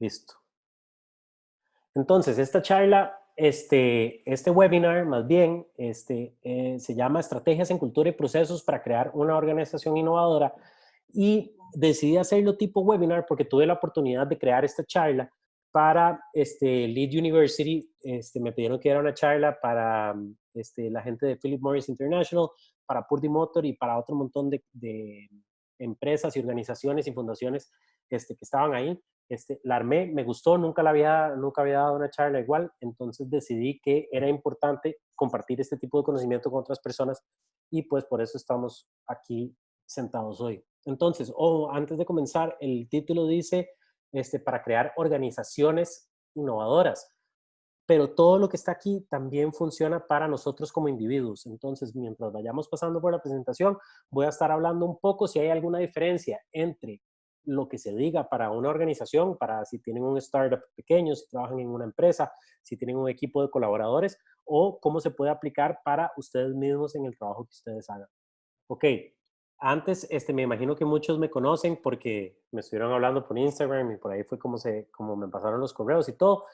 Listo. Entonces, esta charla, este webinar, más bien, se llama Estrategias en Cultura y Procesos para crear una organización innovadora. Y decidí hacerlo tipo webinar porque tuve la oportunidad de crear esta charla para Lead University. Me pidieron que diera una charla para la gente de Philip Morris International, para Purdy Motor y para otro montón de empresas y organizaciones y fundaciones que estaban ahí. La armé, me gustó, nunca había dado una charla igual, entonces decidí que era importante compartir este tipo de conocimiento con otras personas y pues por eso estamos aquí sentados hoy. Entonces, antes de comenzar, el título dice para crear organizaciones innovadoras, pero todo lo que está aquí también funciona para nosotros como individuos. Entonces, mientras vayamos pasando por la presentación, voy a estar hablando un poco si hay alguna diferencia entre lo que se diga para una organización, para si tienen un startup pequeño, si trabajan en una empresa, si tienen un equipo de colaboradores, o cómo se puede aplicar para ustedes mismos en el trabajo que ustedes hagan. Ok, antes me imagino que muchos me conocen porque me estuvieron hablando por Instagram y por ahí fue como me pasaron los correos y todo.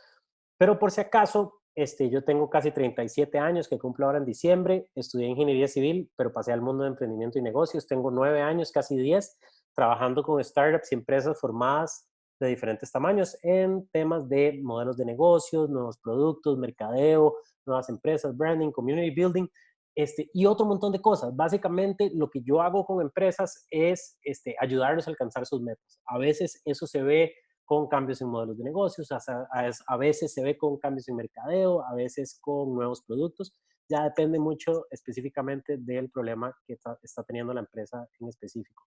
Pero por si acaso, yo tengo casi 37 años que cumplo ahora en diciembre. Estudié ingeniería civil, pero pasé al mundo de emprendimiento y negocios. Tengo 9 años, casi 10, trabajando con startups y empresas formadas de diferentes tamaños en temas de modelos de negocios, nuevos productos, mercadeo, nuevas empresas, branding, community building, y otro montón de cosas. Básicamente, lo que yo hago con empresas es ayudarlos a alcanzar sus metas. A veces eso se ve con cambios en modelos de negocios, a veces se ve con cambios en mercadeo, a veces con nuevos productos. Ya depende mucho específicamente del problema que está teniendo la empresa en específico.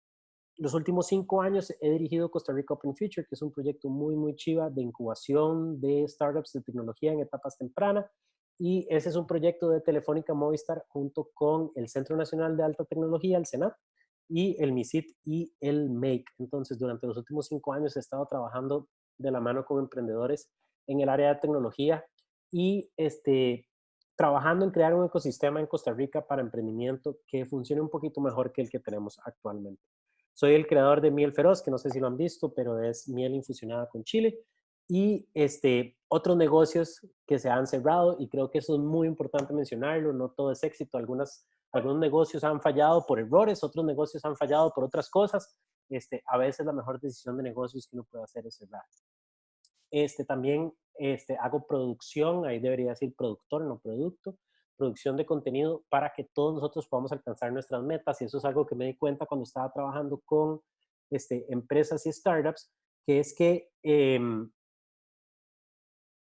Los últimos 5 años he dirigido Costa Rica Open Future, que es un proyecto muy, muy chiva de incubación de startups de tecnología en etapas tempranas. Y ese es un proyecto de Telefónica Movistar junto con el Centro Nacional de Alta Tecnología, el CENAT, y el MISIT y el MAKE. Entonces, durante los últimos 5 años he estado trabajando de la mano con emprendedores en el área de tecnología y trabajando en crear un ecosistema en Costa Rica para emprendimiento que funcione un poquito mejor que el que tenemos actualmente. Soy el creador de Miel Feroz, que no sé si lo han visto, pero es miel infusionada con chile. Y otros negocios que se han cerrado, y creo que eso es muy importante mencionarlo, no todo es éxito. Algunos negocios han fallado por errores, otros negocios han fallado por otras cosas. A veces la mejor decisión de negocios que uno puede hacer es cerrar. También hago producción, ahí debería decir productor, no producto, producción de contenido para que todos nosotros podamos alcanzar nuestras metas. Y eso es algo que me di cuenta cuando estaba trabajando con empresas y startups, que es que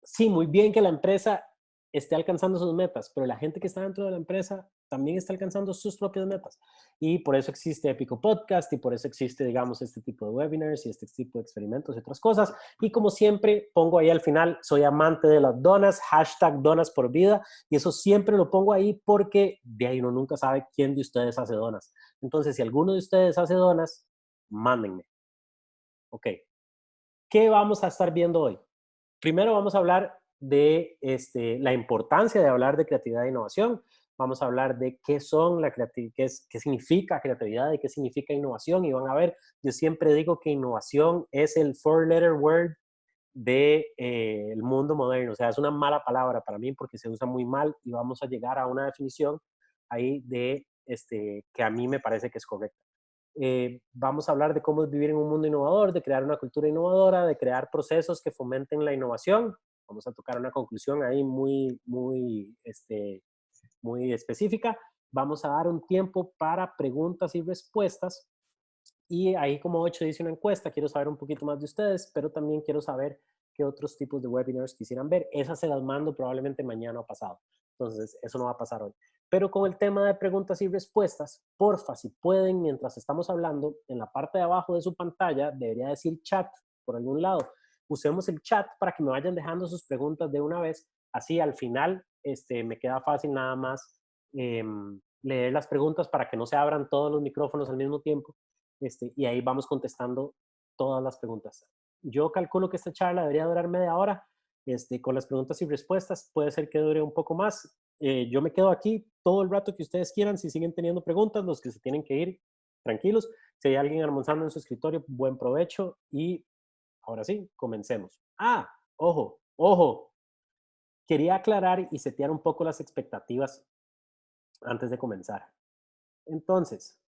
sí, muy bien que la empresa esté alcanzando sus metas, pero la gente que está dentro de la empresa también está alcanzando sus propias metas. Y por eso existe Épico Podcast y por eso existe, digamos, este tipo de webinars y este tipo de experimentos y otras cosas. Y como siempre, pongo ahí al final, soy amante de las donas, hashtag donas por vida, y eso siempre lo pongo ahí porque de ahí uno nunca sabe quién de ustedes hace donas. Entonces, si alguno de ustedes hace donas, mándenme. Ok. ¿Qué vamos a estar viendo hoy? Primero vamos a hablar de la importancia de hablar de creatividad e innovación. Vamos a hablar de qué son la creatividad, qué significa creatividad y qué significa innovación. Y van a ver, yo siempre digo que innovación es el four-letter word de el mundo moderno. O sea, es una mala palabra para mí porque se usa muy mal y vamos a llegar a una definición ahí de que a mí me parece que es correcta. Vamos a hablar de cómo es vivir en un mundo innovador, de crear una cultura innovadora, de crear procesos que fomenten la innovación. Vamos a tocar una conclusión ahí muy específica. Vamos a dar un tiempo para preguntas y respuestas. Y ahí, como 8 dice una encuesta, quiero saber un poquito más de ustedes, pero también quiero saber qué otros tipos de webinars quisieran ver. Esas se las mando probablemente mañana o pasado. Entonces, eso no va a pasar hoy. Pero con el tema de preguntas y respuestas, porfa, si pueden, mientras estamos hablando, en la parte de abajo de su pantalla debería decir chat por algún lado. Usemos el chat para que me vayan dejando sus preguntas de una vez. Así al final me queda fácil nada más leer las preguntas para que no se abran todos los micrófonos al mismo tiempo. Y ahí vamos contestando todas las preguntas. Yo calculo que esta charla debería durar media hora. Con las preguntas y respuestas puede ser que dure un poco más. Yo me quedo aquí todo el rato que ustedes quieran. Si siguen teniendo preguntas, los que se tienen que ir, tranquilos. Si hay alguien almorzando en su escritorio, buen provecho y Ahora sí, comencemos. Ah, ojo, ojo. Quería aclarar y setear un poco las expectativas antes de comenzar. Entonces,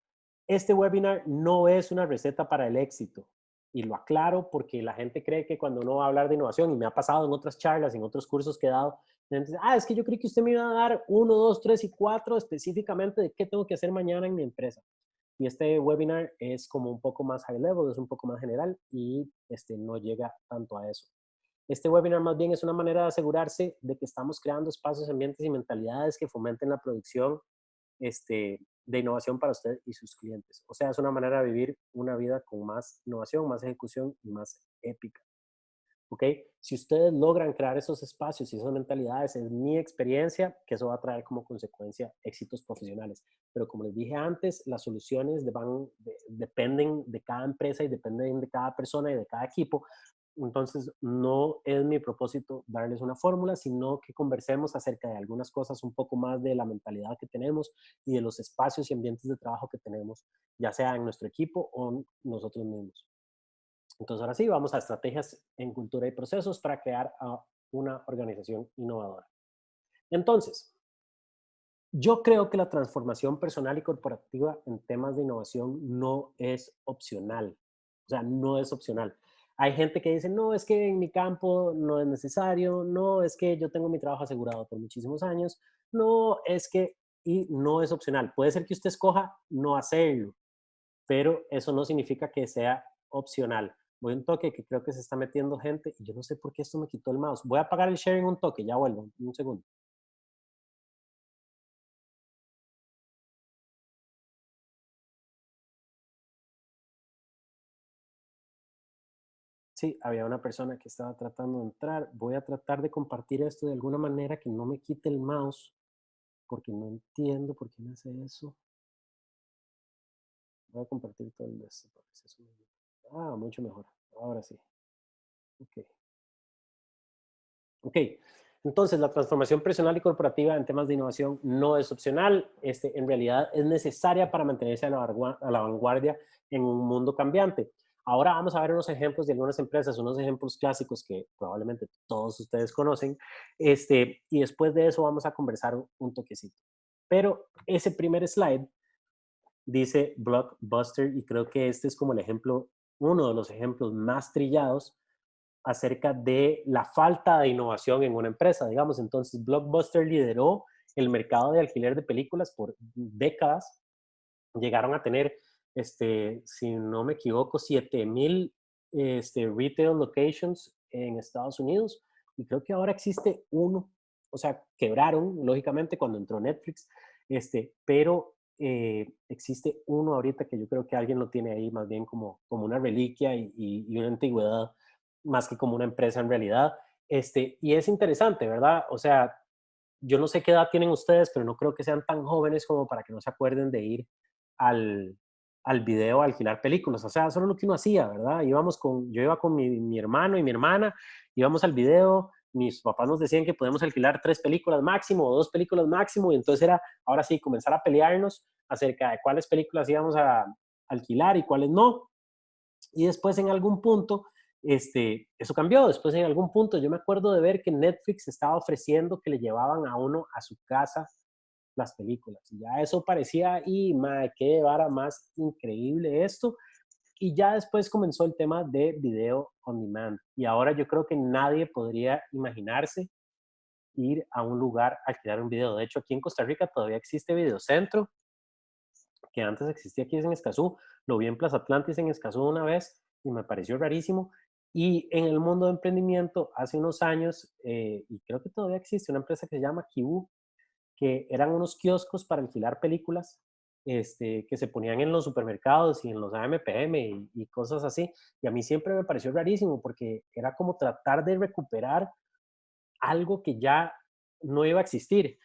este webinar no es una receta para el éxito. Y lo aclaro porque la gente cree que cuando uno va a hablar de innovación, y me ha pasado en otras charlas, en otros cursos que he dado, la gente dice, es que yo creí que usted me iba a dar uno, dos, tres y cuatro específicamente de qué tengo que hacer mañana en mi empresa. Y este webinar es como un poco más high level, es un poco más general y no llega tanto a eso. Este webinar más bien es una manera de asegurarse de que estamos creando espacios, ambientes y mentalidades que fomenten la producción de innovación para usted y sus clientes. O sea, es una manera de vivir una vida con más innovación, más ejecución y más épica. ¿Ok? Si ustedes logran crear esos espacios y esas mentalidades, es mi experiencia que eso va a traer como consecuencia éxitos profesionales. Pero como les dije antes, las soluciones dependen de cada empresa y dependen de cada persona y de cada equipo. Entonces, no es mi propósito darles una fórmula, sino que conversemos acerca de algunas cosas un poco más de la mentalidad que tenemos y de los espacios y ambientes de trabajo que tenemos, ya sea en nuestro equipo o nosotros mismos. Entonces, ahora sí, vamos a estrategias en cultura y procesos para crear una organización innovadora. Entonces, yo creo que la transformación personal y corporativa en temas de innovación no es opcional. O sea, no es opcional. Hay gente que dice, no, es que en mi campo no es necesario, no, es que yo tengo mi trabajo asegurado por muchísimos años, no, es que, y no es opcional. Puede ser que usted escoja no hacerlo, pero eso no significa que sea opcional. Voy un toque que creo que se está metiendo gente y yo no sé por qué esto me quitó el mouse. Voy a apagar el sharing un toque, ya vuelvo, un segundo. Sí, había una persona que estaba tratando de entrar. Voy a tratar de compartir esto de alguna manera que no me quite el mouse, porque no entiendo por qué me hace eso. Voy a compartir todo el desktop. Mucho mejor. Ahora sí. Ok. Ok, entonces la transformación personal y corporativa en temas de innovación no es opcional, en realidad es necesaria para mantenerse a la vanguardia en un mundo cambiante. Ahora vamos a ver unos ejemplos de algunas empresas, unos ejemplos clásicos que probablemente todos ustedes conocen, y después de eso vamos a conversar un toquecito. Pero ese primer slide dice Blockbuster y creo que este es como el ejemplo, uno de los ejemplos más trillados acerca de la falta de innovación en una empresa, digamos. Entonces, Blockbuster lideró el mercado de alquiler de películas por décadas. Llegaron a tener, si no me equivoco, 7,000 retail locations en Estados Unidos y creo que ahora existe uno. O sea, quebraron, lógicamente, cuando entró Netflix, pero existe uno ahorita que yo creo que alguien lo tiene ahí más bien como una reliquia y una antigüedad más que como una empresa en realidad. Y es interesante, ¿verdad? O sea, yo no sé qué edad tienen ustedes, pero no creo que sean tan jóvenes como para que no se acuerden de ir al, al video a alquilar películas. O sea, eso era lo que uno hacía, ¿verdad? Yo iba con mi hermano y mi hermana, íbamos al video, mis papás nos decían que podemos alquilar 3 películas máximo o 2 películas máximo, y entonces era, ahora sí, comenzar a pelearnos acerca de cuáles películas íbamos a alquilar y cuáles no. Y después en algún punto, eso cambió. Después en algún punto yo me acuerdo de ver que Netflix estaba ofreciendo que le llevaban a uno a su casa las películas. Y ya eso parecía, y madre, qué vara más increíble esto. Y ya después comenzó el tema de video on demand. Y ahora yo creo que nadie podría imaginarse ir a un lugar a alquilar un video. De hecho, aquí en Costa Rica todavía existe Videocentro, que antes existía aquí en Escazú. Lo vi en Plaza Atlantis en Escazú una vez y me pareció rarísimo. Y en el mundo de emprendimiento, hace unos años, y creo que todavía existe una empresa que se llama Kibu, que eran unos kioscos para alquilar películas, que se ponían en los supermercados y en los AMPM y cosas así. Y a mí siempre me pareció rarísimo porque era como tratar de recuperar algo que ya no iba a existir.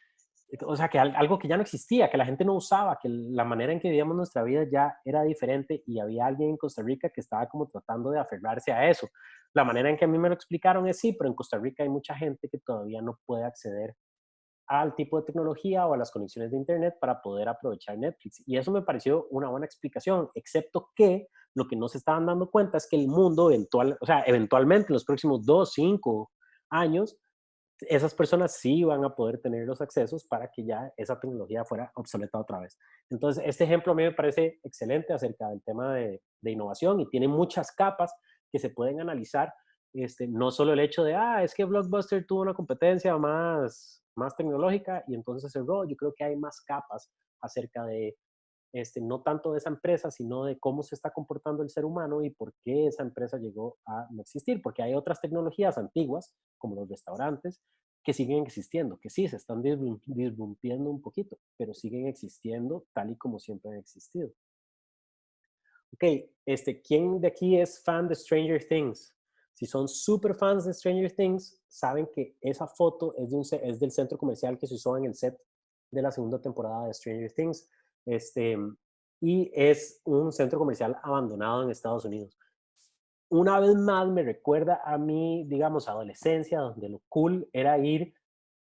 O sea, que algo que ya no existía, que la gente no usaba, que la manera en que vivíamos nuestra vida ya era diferente y había alguien en Costa Rica que estaba como tratando de aferrarse a eso. La manera en que a mí me lo explicaron es sí, pero en Costa Rica hay mucha gente que todavía no puede acceder al tipo de tecnología o a las conexiones de Internet para poder aprovechar Netflix. Y eso me pareció una buena explicación, excepto que Lo que no se estaban dando cuenta es que el mundo eventualmente en los próximos 2, 5 años, esas personas sí van a poder tener los accesos para que ya esa tecnología fuera obsoleta otra vez. Entonces, este ejemplo a mí me parece excelente acerca del tema de innovación y tiene muchas capas que se pueden analizar. No solo el hecho de, es que Blockbuster tuvo una competencia más tecnológica y entonces cerró. Yo creo que hay más capas acerca de no tanto de esa empresa, sino de cómo se está comportando el ser humano y por qué esa empresa llegó a no existir. Porque hay otras tecnologías antiguas, como los restaurantes, que siguen existiendo, que sí, se están disrumpiendo un poquito, pero siguen existiendo tal y como siempre han existido. Ok, ¿quién de aquí es fan de Stranger Things? Si son súper fans de Stranger Things, saben que esa foto es del centro comercial que se usó en el set de la segunda temporada de Stranger Things. Este, y es un centro comercial abandonado en Estados Unidos. Una vez más me recuerda a mi, digamos, adolescencia, donde lo cool era ir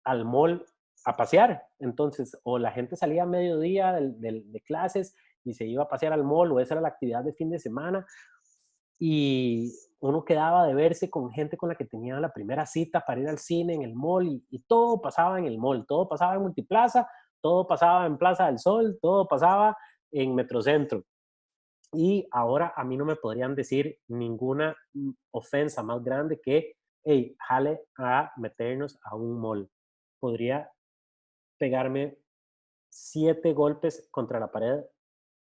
al mall a pasear. Entonces, o la gente salía a mediodía de clases y se iba a pasear al mall, o esa era la actividad de fin de semana, y uno quedaba de verse con gente con la que tenía la primera cita para ir al cine en el mall, y todo pasaba en el mall, todo pasaba en Multiplaza, todo pasaba en Plaza del Sol, todo pasaba en Metrocentro. Y ahora a mí no me podrían decir ninguna ofensa más grande que, hey, jale a meternos a un mall. Podría pegarme 7 golpes contra la pared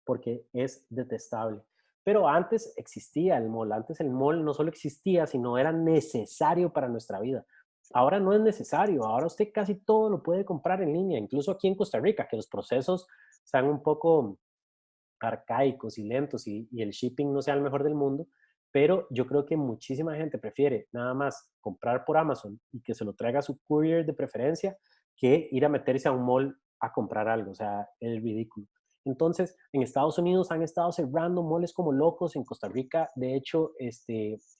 porque es detestable. Pero antes existía el mall, antes el mall no solo existía, sino era necesario para nuestra vida. Ahora no es necesario, ahora usted casi todo lo puede comprar en línea, incluso aquí en Costa Rica, que los procesos están un poco arcaicos y lentos y el shipping no sea el mejor del mundo, pero yo creo que muchísima gente prefiere nada más comprar por Amazon y que se lo traiga su courier de preferencia que ir a meterse a un mall a comprar algo, o sea, es ridículo. Entonces, en Estados Unidos han estado cerrando malls como locos, en Costa Rica, de hecho,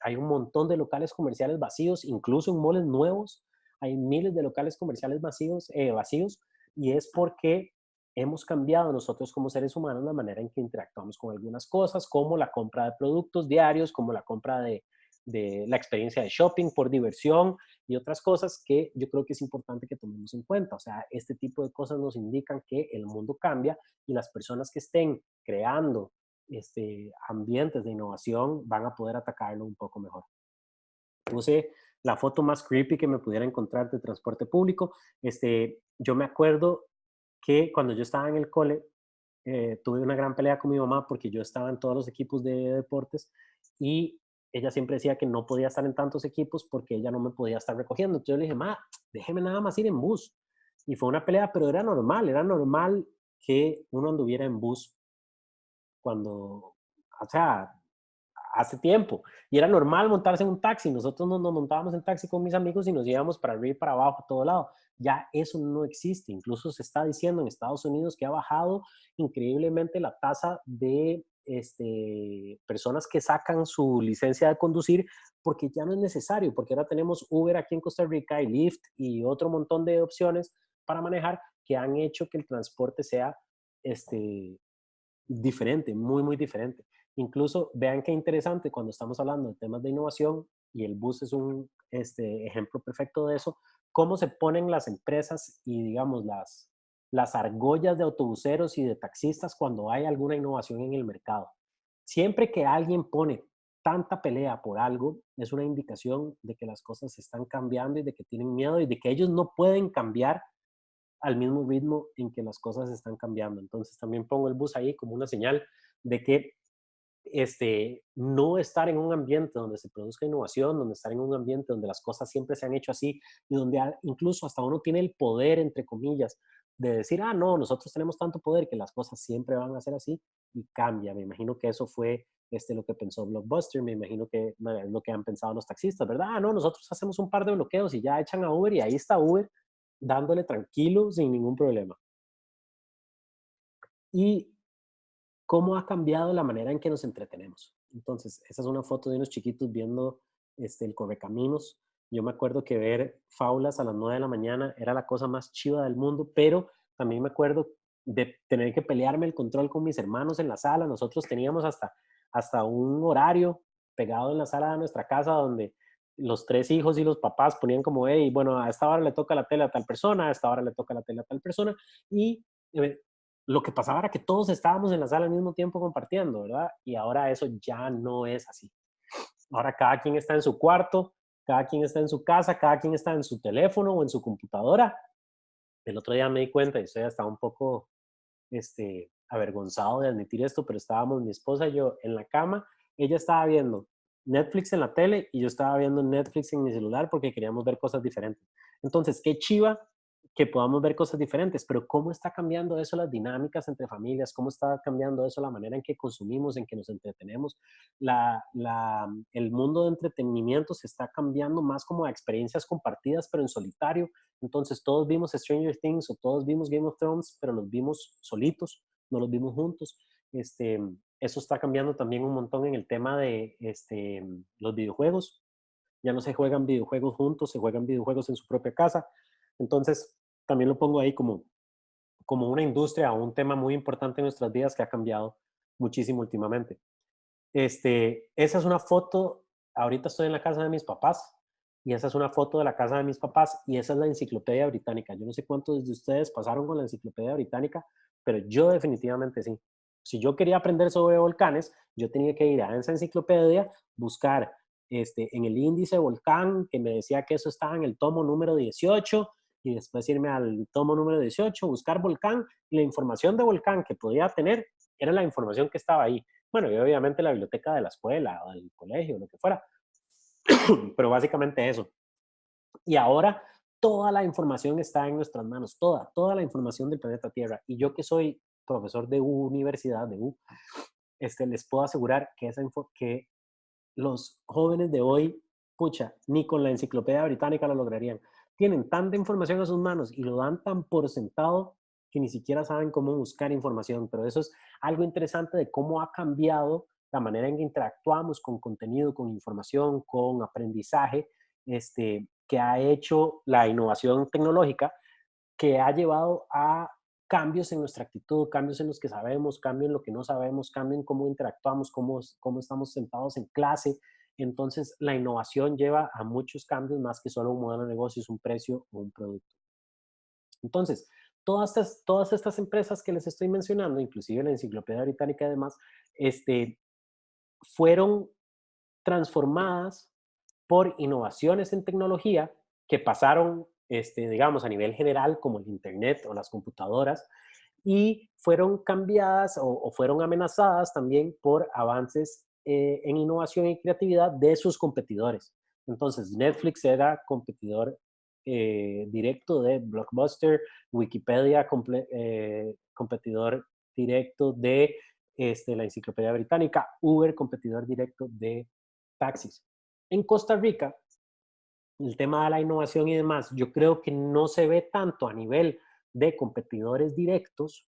hay un montón de locales comerciales vacíos, incluso en malls nuevos, hay miles de locales comerciales vacíos, y es porque hemos cambiado nosotros como seres humanos la manera en que interactuamos con algunas cosas, como la compra de productos diarios, como la compra de la experiencia de shopping por diversión y otras cosas que yo creo que es importante que tomemos en cuenta. O sea, este tipo de cosas nos indican que el mundo cambia y las personas que estén creando ambientes de innovación van a poder atacarlo un poco mejor. Puse la foto más creepy que me pudiera encontrar de transporte público. Yo me acuerdo que cuando yo estaba en el cole, tuve una gran pelea con mi mamá porque yo estaba en todos los equipos de deportes y ella siempre decía que no podía estar en tantos equipos porque ella no me podía estar recogiendo. Entonces yo le dije, ma, déjeme nada más ir en bus. Y fue una pelea, pero era normal que uno anduviera en bus cuando, o sea, hace tiempo. Y era normal montarse en un taxi. Nosotros nos montábamos en taxi con mis amigos y nos íbamos para arriba y para abajo, a todo lado. Ya eso no existe. Incluso se está diciendo en Estados Unidos que ha bajado increíblemente la tasa de personas que sacan su licencia de conducir porque ya no es necesario, porque ahora tenemos Uber aquí en Costa Rica y Lyft y otro montón de opciones para manejar que han hecho que el transporte sea diferente, muy, muy diferente. Incluso vean qué interesante cuando estamos hablando de temas de innovación y el bus es un ejemplo perfecto de eso, cómo se ponen las empresas y digamos las argollas de autobuseros y de taxistas cuando hay alguna innovación en el mercado. Siempre que alguien pone tanta pelea por algo, es una indicación de que las cosas están cambiando y de que tienen miedo y de que ellos no pueden cambiar al mismo ritmo en que las cosas están cambiando. Entonces también pongo el bus ahí como una señal de que no estar en un ambiente donde se produzca innovación, donde estar en un ambiente donde las cosas siempre se han hecho así y donde incluso hasta uno tiene el poder, entre comillas, de decir, no, nosotros tenemos tanto poder que las cosas siempre van a ser así y cambia. Me imagino que eso fue lo que pensó Blockbuster, me imagino que es lo que han pensado los taxistas, ¿verdad? No, nosotros hacemos un par de bloqueos y ya echan a Uber y ahí está Uber dándole tranquilo sin ningún problema. Y cómo ha cambiado la manera en que nos entretenemos. Entonces, esa es una foto de unos chiquitos viendo el Correcaminos. Yo me acuerdo que ver faulas a las 9 de la mañana era la cosa más chiva del mundo, pero también me acuerdo de tener que pelearme el control con mis hermanos en la sala. Nosotros teníamos hasta un horario pegado en la sala de nuestra casa donde los tres hijos y los papás ponían como, hey, bueno, a esta hora le toca la tele a tal persona, a esta hora le toca la tele a tal persona. Y eh, lo que pasaba era que todos estábamos en la sala al mismo tiempo compartiendo, ¿verdad? Y ahora eso ya no es así. Ahora cada quien está en su cuarto, cada quien está en su casa, cada quien está en su teléfono o en su computadora. El otro día me di cuenta y estoy hasta un poco avergonzado de admitir esto, pero estábamos mi esposa y yo en la cama, ella estaba viendo Netflix en la tele y yo estaba viendo Netflix en mi celular porque queríamos ver cosas diferentes. Entonces, qué chiva que podamos ver cosas diferentes, pero ¿cómo está cambiando eso las dinámicas entre familias? ¿Cómo está cambiando eso la manera en que consumimos, en que nos entretenemos? El mundo de entretenimiento se está cambiando más como a experiencias compartidas, pero en solitario. Entonces todos vimos Stranger Things o todos vimos Game of Thrones, pero los vimos solitos, no los vimos juntos. Este, Eso está cambiando también un montón en el tema de los videojuegos. Ya no se juegan videojuegos juntos, se juegan videojuegos en su propia casa. Entonces, también lo pongo ahí como una industria o un tema muy importante en nuestras vidas que ha cambiado muchísimo últimamente. Esa es una foto, ahorita estoy en la casa de mis papás, y esa es una foto de la casa de mis papás, y esa es la enciclopedia británica. Yo no sé cuántos de ustedes pasaron con la enciclopedia británica, pero yo definitivamente sí. Si yo quería aprender sobre volcanes, yo tenía que ir a esa enciclopedia, buscar en el índice volcán, que me decía que eso estaba en el tomo número 18, y después irme al tomo número 18, buscar volcán, y la información de volcán que podía tener era la información que estaba ahí. Bueno, y obviamente la biblioteca de la escuela o del colegio, lo que fuera, pero básicamente eso. Y ahora toda la información está en nuestras manos, toda la información del planeta Tierra. Y yo que soy profesor de universidad, de U, les puedo asegurar que, que los jóvenes de hoy, pucha, ni con la enciclopedia británica lo lograrían. Tienen tanta información a sus manos y lo dan tan por sentado que ni siquiera saben cómo buscar información. Pero eso es algo interesante de cómo ha cambiado la manera en que interactuamos con contenido, con información, con aprendizaje, que ha hecho la innovación tecnológica, que ha llevado a cambios en nuestra actitud, cambios en los que sabemos, cambios en lo que no sabemos, cambios en cómo interactuamos, cómo estamos sentados en clase. Entonces, la innovación lleva a muchos cambios más que solo un modelo de negocios, un precio o un producto. Entonces, todas estas empresas que les estoy mencionando, inclusive la Enciclopedia Británica y demás, fueron transformadas por innovaciones en tecnología que pasaron, digamos, a nivel general, como el Internet o las computadoras, y fueron cambiadas o fueron amenazadas también por avances en innovación y creatividad de sus competidores. Entonces, Netflix era competidor directo de Blockbuster, Wikipedia competidor directo de la Enciclopedia Británica, Uber competidor directo de taxis. En Costa Rica, el tema de la innovación y demás, yo creo que no se ve tanto a nivel de competidores directos,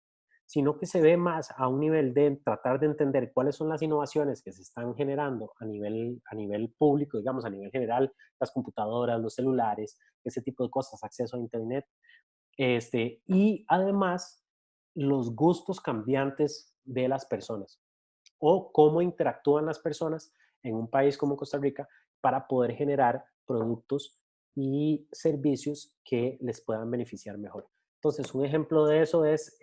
sino que se ve más a un nivel de tratar de entender cuáles son las innovaciones que se están generando a nivel público, digamos, a nivel general, las computadoras, los celulares, ese tipo de cosas, acceso a Internet, y además los gustos cambiantes de las personas o cómo interactúan las personas en un país como Costa Rica para poder generar productos y servicios que les puedan beneficiar mejor. Entonces, un ejemplo de eso es,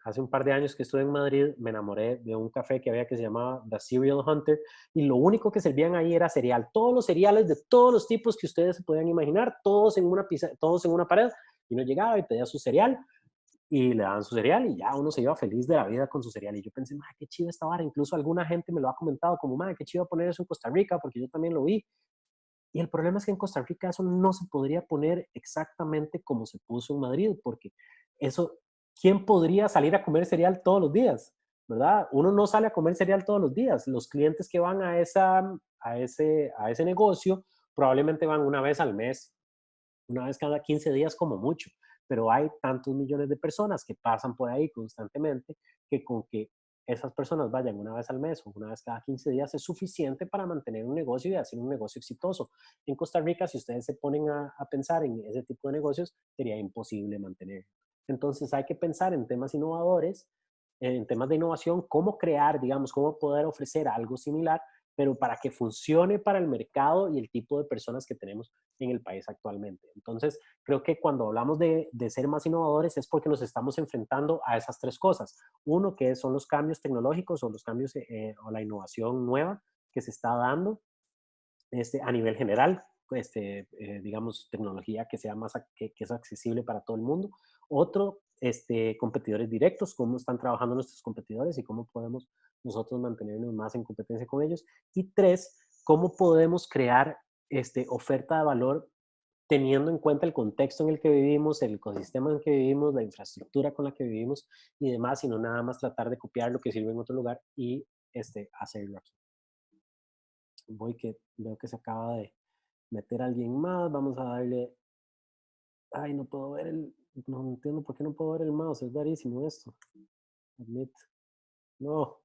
hace un par de años que estuve en Madrid, me enamoré de un café que había que se llamaba The Cereal Hunter, y lo único que servían ahí era cereal. Todos los cereales de todos los tipos que ustedes se podían imaginar, todos en una pared, y uno llegaba y pedía su cereal, y le daban su cereal y ya uno se iba feliz de la vida con su cereal. Y yo pensé, madre, qué chido esta vara. Incluso alguna gente me lo ha comentado como, madre, qué chido poner eso en Costa Rica, porque yo también lo vi. Y el problema es que en Costa Rica eso no se podría poner exactamente como se puso en Madrid, porque eso, ¿quién podría salir a comer cereal todos los días? ¿Verdad? Uno no sale a comer cereal todos los días. Los clientes que van a ese negocio probablemente van una vez al mes, una vez cada 15 días como mucho, pero hay tantos millones de personas que pasan por ahí constantemente que con que esas personas vayan una vez al mes o una vez cada 15 días es suficiente para mantener un negocio y hacer un negocio exitoso. En Costa Rica, si ustedes se ponen a pensar en ese tipo de negocios, sería imposible mantener. Entonces hay que pensar en temas innovadores, en temas de innovación, cómo crear, digamos, cómo poder ofrecer algo similar, pero para que funcione para el mercado y el tipo de personas que tenemos en el país actualmente. Entonces, creo que cuando hablamos de ser más innovadores es porque nos estamos enfrentando a esas tres cosas. Uno, que son los cambios tecnológicos o los cambios o la innovación nueva que se está dando a nivel general, digamos, tecnología que sea que es accesible para todo el mundo. Otro, competidores directos, cómo están trabajando nuestros competidores y cómo podemos nosotros mantenernos más en competencia con ellos. Y tres, cómo podemos crear oferta de valor teniendo en cuenta el contexto en el que vivimos, el ecosistema en el que vivimos, la infraestructura con la que vivimos y demás, y no nada más tratar de copiar lo que sirve en otro lugar y hacerlo aquí. Voy que veo que se acaba de meter a alguien más. Vamos a darle. Ay, no puedo ver el. No entiendo por qué no puedo ver el mouse. Es rarísimo esto. Admit. No,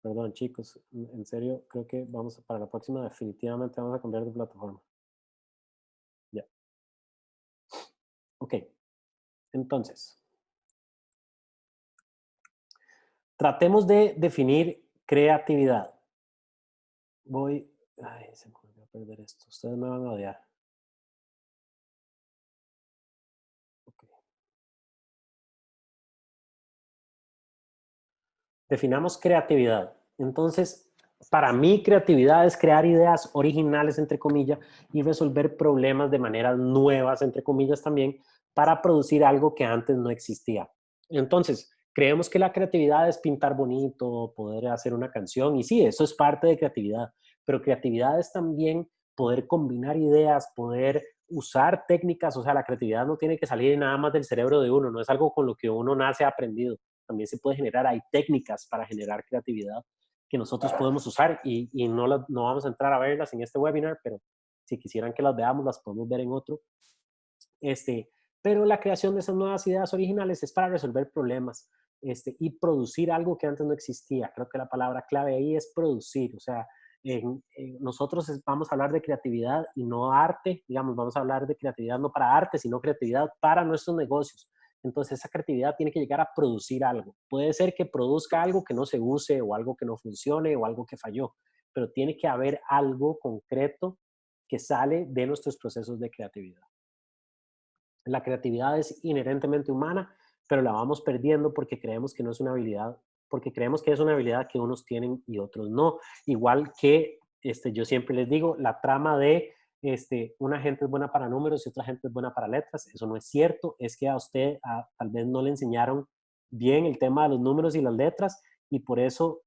perdón, chicos. En serio, creo que vamos para la próxima. Definitivamente vamos a cambiar de plataforma. Ya. Ok. Entonces, tratemos de definir creatividad. Voy. Ay, se me volvió a perder esto. Ustedes me van a odiar. Ok. Definamos creatividad. Entonces, para mí, creatividad es crear ideas originales, entre comillas, y resolver problemas de maneras nuevas, entre comillas, también, para producir algo que antes no existía. Entonces, creemos que la creatividad es pintar bonito, poder hacer una canción, y sí, eso es parte de creatividad, pero creatividad es también poder combinar ideas, poder usar técnicas, o sea, la creatividad no tiene que salir nada más del cerebro de uno, no es algo con lo que uno nace aprendido, también se puede generar, hay técnicas para generar creatividad que nosotros podemos usar y no vamos a entrar a verlas en este webinar, pero si quisieran que las veamos, las podemos ver en otro. Este, pero la creación de esas nuevas ideas originales es para resolver problemas y producir algo que antes no existía. Creo que la palabra clave ahí es producir, o sea, nosotros vamos a hablar de creatividad y no arte, digamos, vamos a hablar de creatividad no para arte, sino creatividad para nuestros negocios. Entonces esa creatividad tiene que llegar a producir algo. Puede ser que produzca algo que no se use o algo que no funcione o algo que falló, pero tiene que haber algo concreto que sale de nuestros procesos de creatividad. La creatividad es inherentemente humana, pero la vamos perdiendo porque creemos que no es una habilidad, porque creemos que es una habilidad que unos tienen y otros no. Igual que yo siempre les digo, la trama de una gente es buena para números y otra gente es buena para letras, eso no es cierto, es que a usted tal vez no le enseñaron bien el tema de los números y las letras y por eso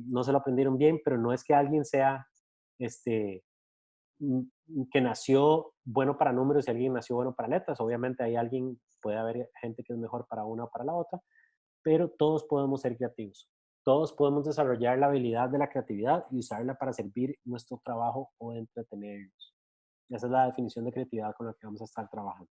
no se lo aprendieron bien, pero no es que alguien sea este, que nació bueno para números y alguien nació bueno para letras. Obviamente hay alguien, puede haber gente que es mejor para una o para la otra, pero todos podemos ser creativos. Todos podemos desarrollar la habilidad de la creatividad y usarla para servir nuestro trabajo o entretenernos. Esa es la definición de creatividad con la que vamos a estar trabajando.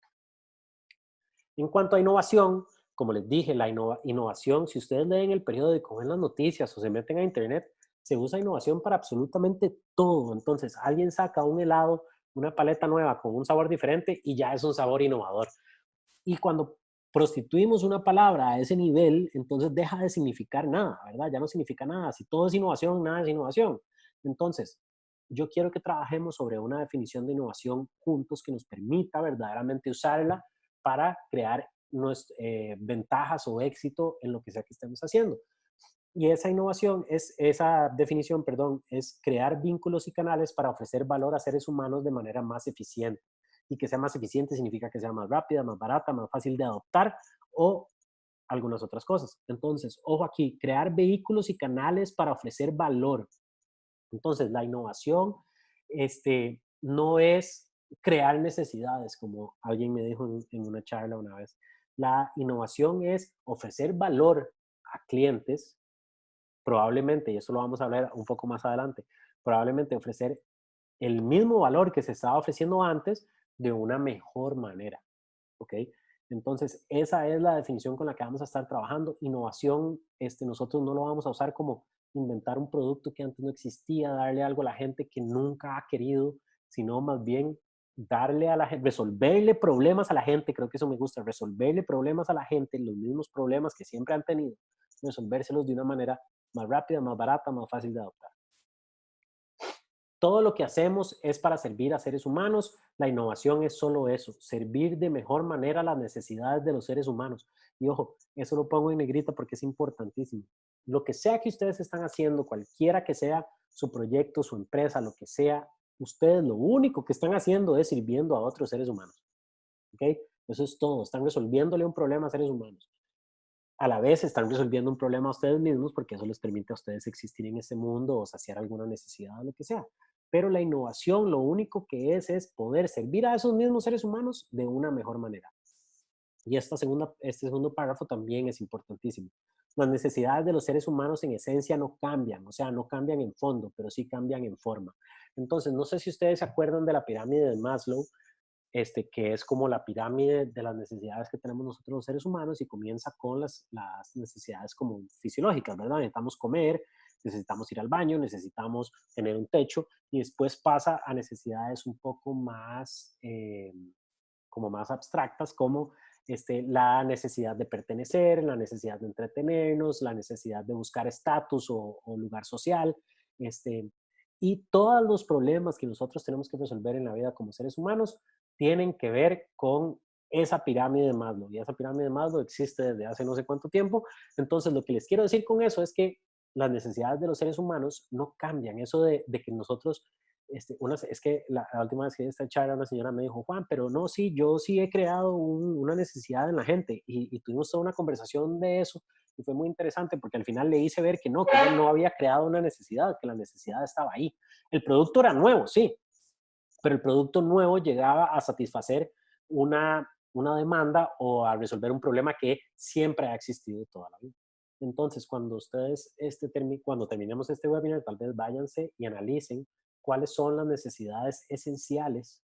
En cuanto a innovación, como les dije, la innovación, si ustedes leen el periódico, ven las noticias o se meten a internet, se usa innovación para absolutamente todo. Entonces, alguien saca un helado, una paleta nueva con un sabor diferente y ya es un sabor innovador. Y cuando prostituimos una palabra a ese nivel, entonces deja de significar nada, ¿verdad? Ya no significa nada. Si todo es innovación, nada es innovación. Entonces, yo quiero que trabajemos sobre una definición de innovación juntos que nos permita verdaderamente usarla para crear ventajas o éxito en lo que sea que estemos haciendo. Y esa definición, perdón, es crear vínculos y canales para ofrecer valor a seres humanos de manera más eficiente. Y que sea más eficiente significa que sea más rápida, más barata, más fácil de adoptar o algunas otras cosas. Entonces, ojo aquí, crear vehículos y canales para ofrecer valor. Entonces, la innovación no es crear necesidades, como alguien me dijo en una charla una vez. La innovación es ofrecer valor a clientes probablemente, y eso lo vamos a hablar un poco más adelante, probablemente ofrecer el mismo valor que se estaba ofreciendo antes de una mejor manera, ¿ok? Entonces, esa es la definición con la que vamos a estar trabajando. Innovación, nosotros no lo vamos a usar como inventar un producto que antes no existía, darle algo a la gente que nunca ha querido, sino más bien darle a la gente, resolverle problemas a la gente, creo que eso me gusta, resolverle problemas a la gente, los mismos problemas que siempre han tenido, resolvérselos de una manera más rápida, más barata, más fácil de adoptar. Todo lo que hacemos es para servir a seres humanos. La innovación es solo eso, servir de mejor manera las necesidades de los seres humanos. Y ojo, eso lo pongo en negrita porque es importantísimo. Lo que sea que ustedes están haciendo, cualquiera que sea su proyecto, su empresa, lo que sea, ustedes lo único que están haciendo es sirviendo a otros seres humanos. ¿Ok? Eso es todo. Están resolviéndole un problema a seres humanos. A la vez están resolviendo un problema a ustedes mismos porque eso les permite a ustedes existir en este mundo o saciar alguna necesidad o lo que sea. Pero la innovación lo único que es poder servir a esos mismos seres humanos de una mejor manera. Y este segundo párrafo también es importantísimo. Las necesidades de los seres humanos en esencia no cambian, o sea, no cambian en fondo, pero sí cambian en forma. Entonces, no sé si ustedes se acuerdan de la pirámide de Maslow, que es como la pirámide de las necesidades que tenemos nosotros los seres humanos y comienza con las necesidades como fisiológicas, ¿verdad? Necesitamos comer, necesitamos ir al baño, necesitamos tener un techo y después pasa a necesidades un poco más, como más abstractas, como la necesidad de pertenecer, la necesidad de entretenernos, la necesidad de buscar estatus o lugar social, este, y todos los problemas que nosotros tenemos que resolver en la vida como seres humanos tienen que ver con esa pirámide de Maslow. Y esa pirámide de Maslow existe desde hace no sé cuánto tiempo. Entonces, lo que les quiero decir con eso es que las necesidades de los seres humanos no cambian. Eso de que nosotros, es que la última vez que esta charla, una señora me dijo, Juan, pero no, sí, yo sí he creado una necesidad en la gente. Y tuvimos toda una conversación de eso. Y fue muy interesante porque al final le hice ver que yo no había creado una necesidad, que la necesidad estaba ahí. El producto era nuevo, sí, pero el producto nuevo llegaba a satisfacer una demanda o a resolver un problema que siempre ha existido toda la vida. Entonces, cuando ustedes, cuando terminemos este webinar, tal vez váyanse y analicen cuáles son las necesidades esenciales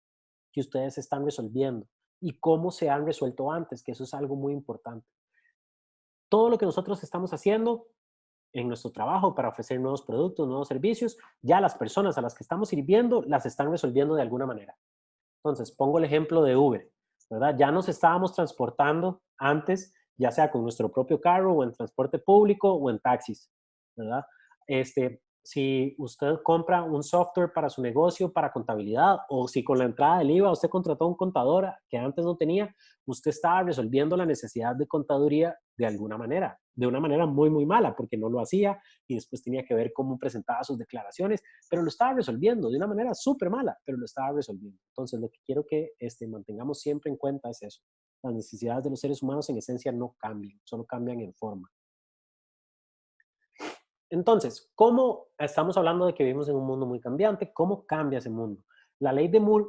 que ustedes están resolviendo y cómo se han resuelto antes, que eso es algo muy importante. Todo lo que nosotros estamos haciendo en nuestro trabajo para ofrecer nuevos productos, nuevos servicios, ya las personas a las que estamos sirviendo las están resolviendo de alguna manera. Entonces, pongo el ejemplo de Uber, ¿verdad? Ya nos estábamos transportando antes, ya sea con nuestro propio carro o en transporte público o en taxis, ¿verdad? Si usted compra un software para su negocio, para contabilidad, o si con la entrada del IVA usted contrató a un contador que antes no tenía, usted estaba resolviendo la necesidad de contaduría de alguna manera, de una manera muy, muy mala, porque no lo hacía y después tenía que ver cómo presentaba sus declaraciones, pero lo estaba resolviendo de una manera súper mala, pero lo estaba resolviendo. Entonces, lo que quiero que mantengamos siempre en cuenta es eso. Las necesidades de los seres humanos en esencia no cambian, solo cambian en forma. Entonces, ¿cómo estamos hablando de que vivimos en un mundo muy cambiante? ¿Cómo cambia ese mundo? La ley de Moore,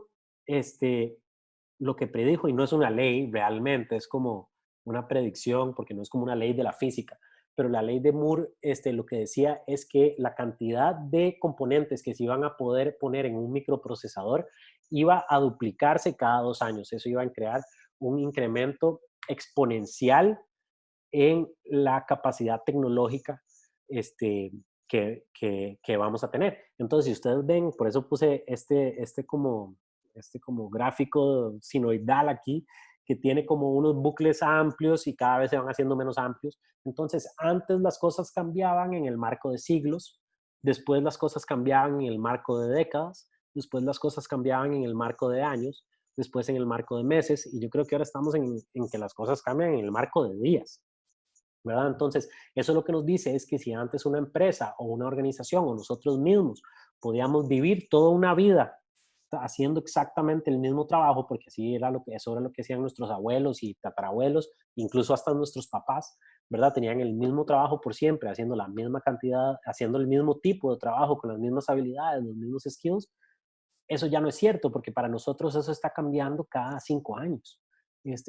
lo que predijo, y no es una ley realmente, es como una predicción, porque no es como una ley de la física, pero la ley de Moore, lo que decía es que la cantidad de componentes que se iban a poder poner en un microprocesador iba a duplicarse cada 2 años. Eso iba a crear un incremento exponencial en la capacidad tecnológica que vamos a tener. Entonces, si ustedes ven, por eso puse como gráfico sinoidal aquí, que tiene como unos bucles amplios y cada vez se van haciendo menos amplios. Entonces, antes las cosas cambiaban en el marco de siglos, después las cosas cambiaban en el marco de décadas, después las cosas cambiaban en el marco de años, después en el marco de meses, y yo creo que ahora estamos en que las cosas cambian en el marco de días. ¿Verdad? Entonces, eso lo que nos dice es que si antes una empresa o una organización o nosotros mismos podíamos vivir toda una vida haciendo exactamente el mismo trabajo, porque eso era lo que hacían nuestros abuelos y tatarabuelos, incluso hasta nuestros papás, ¿verdad? Tenían el mismo trabajo por siempre, haciendo la misma cantidad, haciendo el mismo tipo de trabajo, con las mismas habilidades, los mismos skills. Eso ya no es cierto, porque para nosotros eso está cambiando cada 5 años.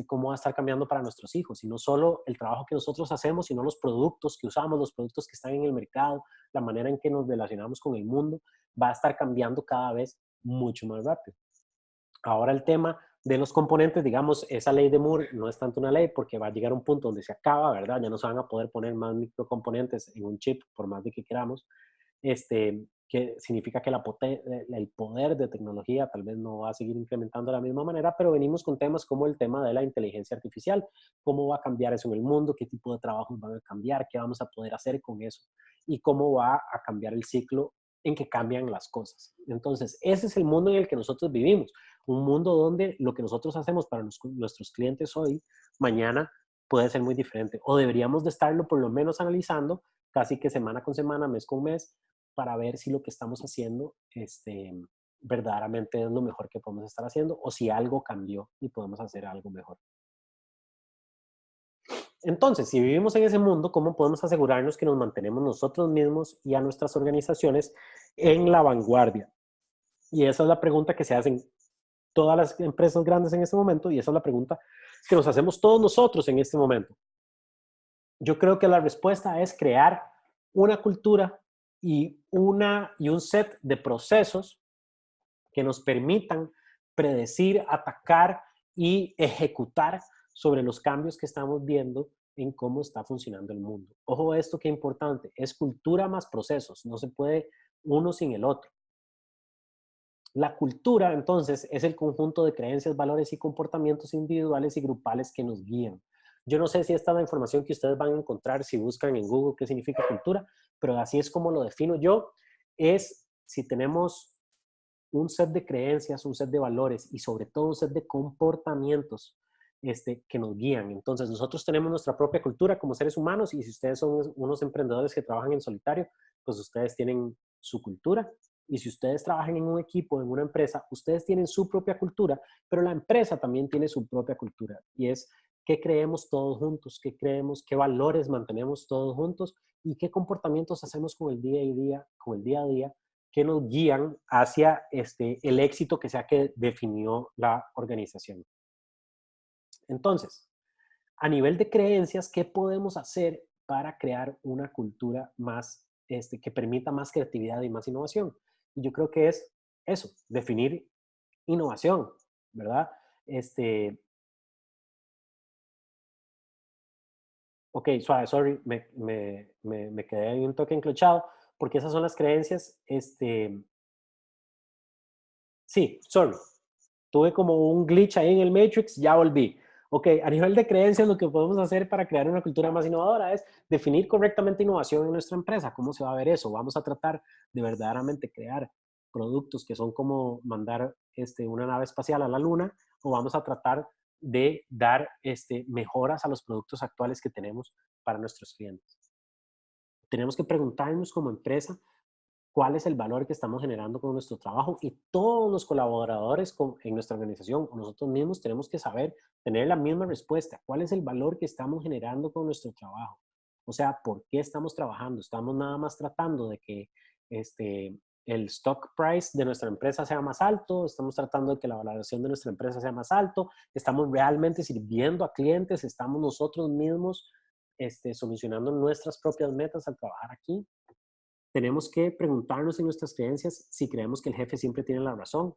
Cómo va a estar cambiando para nuestros hijos, y no solo el trabajo que nosotros hacemos, sino los productos que usamos, los productos que están en el mercado, la manera en que nos relacionamos con el mundo, va a estar cambiando cada vez mucho más rápido. Ahora el tema de los componentes, digamos, esa ley de Moore no es tanto una ley porque va a llegar un punto donde se acaba, ¿verdad? Ya no se van a poder poner más microcomponentes en un chip por más de que queramos. que significa que el poder de tecnología tal vez no va a seguir incrementando de la misma manera, pero venimos con temas como el tema de la inteligencia artificial, cómo va a cambiar eso en el mundo, qué tipo de trabajos van a cambiar, qué vamos a poder hacer con eso y cómo va a cambiar el ciclo en que cambian las cosas. Entonces, ese es el mundo en el que nosotros vivimos, un mundo donde lo que nosotros hacemos para nuestros clientes hoy, mañana puede ser muy diferente, o deberíamos de estarlo por lo menos analizando casi que semana con semana, mes con mes, para ver si lo que estamos haciendo verdaderamente es lo mejor que podemos estar haciendo o si algo cambió y podemos hacer algo mejor. Entonces, si vivimos en ese mundo, ¿cómo podemos asegurarnos que nos mantenemos nosotros mismos y a nuestras organizaciones en la vanguardia? Y esa es la pregunta que se hacen todas las empresas grandes en este momento y esa es la pregunta que nos hacemos todos nosotros en este momento. Yo creo que la respuesta es crear una cultura y un set de procesos que nos permitan predecir, atacar y ejecutar sobre los cambios que estamos viendo en cómo está funcionando el mundo. Ojo a esto que es importante, es cultura más procesos, no se puede uno sin el otro. La cultura, entonces, es el conjunto de creencias, valores y comportamientos individuales y grupales que nos guían. Yo no sé si esta es la información que ustedes van a encontrar si buscan en Google qué significa cultura, pero así es como lo defino yo. Es si tenemos un set de creencias, un set de valores y sobre todo un set de comportamientos que nos guían. Entonces, nosotros tenemos nuestra propia cultura como seres humanos y si ustedes son unos emprendedores que trabajan en solitario, pues ustedes tienen su cultura. Y si ustedes trabajan en un equipo, en una empresa, ustedes tienen su propia cultura, pero la empresa también tiene su propia cultura. Y es qué creemos todos juntos, qué creemos, qué valores mantenemos todos juntos y qué comportamientos hacemos con el día a día que nos guían hacia el éxito que sea que definió la organización. Entonces, a nivel de creencias, ¿qué podemos hacer para crear una cultura más, que permita más creatividad y más innovación? Y yo creo que es eso, definir innovación, ¿verdad? Este, ok, suave, sorry, me quedé ahí un toque enclochado, porque esas son las creencias, sí, sorry, tuve como un glitch ahí en el Matrix, ya volví. Ok, a nivel de creencias, lo que podemos hacer para crear una cultura más innovadora es definir correctamente innovación en nuestra empresa. ¿Cómo se va a ver eso? Vamos a tratar de verdaderamente crear productos que son como mandar una nave espacial a la luna o vamos a tratar de dar mejoras a los productos actuales que tenemos para nuestros clientes. Tenemos que preguntarnos como empresa cuál es el valor que estamos generando con nuestro trabajo y todos los colaboradores en nuestra organización o nosotros mismos tenemos que saber, tener la misma respuesta, cuál es el valor que estamos generando con nuestro trabajo. O sea, ¿por qué estamos trabajando? ¿Estamos nada más tratando de que el stock price de nuestra empresa sea más alto? ¿Estamos tratando de que la valoración de nuestra empresa sea más alto? ¿Estamos realmente sirviendo a clientes? ¿Estamos nosotros mismos solucionando nuestras propias metas al trabajar aquí? Tenemos que preguntarnos en nuestras creencias si creemos que el jefe siempre tiene la razón.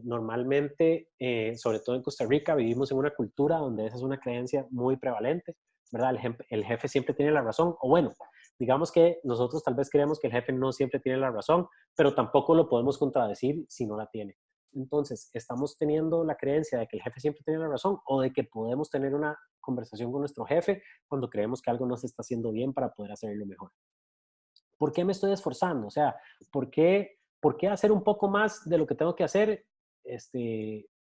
Normalmente, sobre todo en Costa Rica, vivimos en una cultura donde esa es una creencia muy prevalente, ¿verdad? El jefe siempre tiene la razón, o bueno, digamos que nosotros tal vez creemos que el jefe no siempre tiene la razón, pero tampoco lo podemos contradecir si no la tiene. Entonces, ¿estamos teniendo la creencia de que el jefe siempre tiene la razón o de que podemos tener una conversación con nuestro jefe cuando creemos que algo no se está haciendo bien para poder hacerlo mejor? ¿Por qué me estoy esforzando? O sea, ¿por qué hacer un poco más de lo que tengo que hacer este,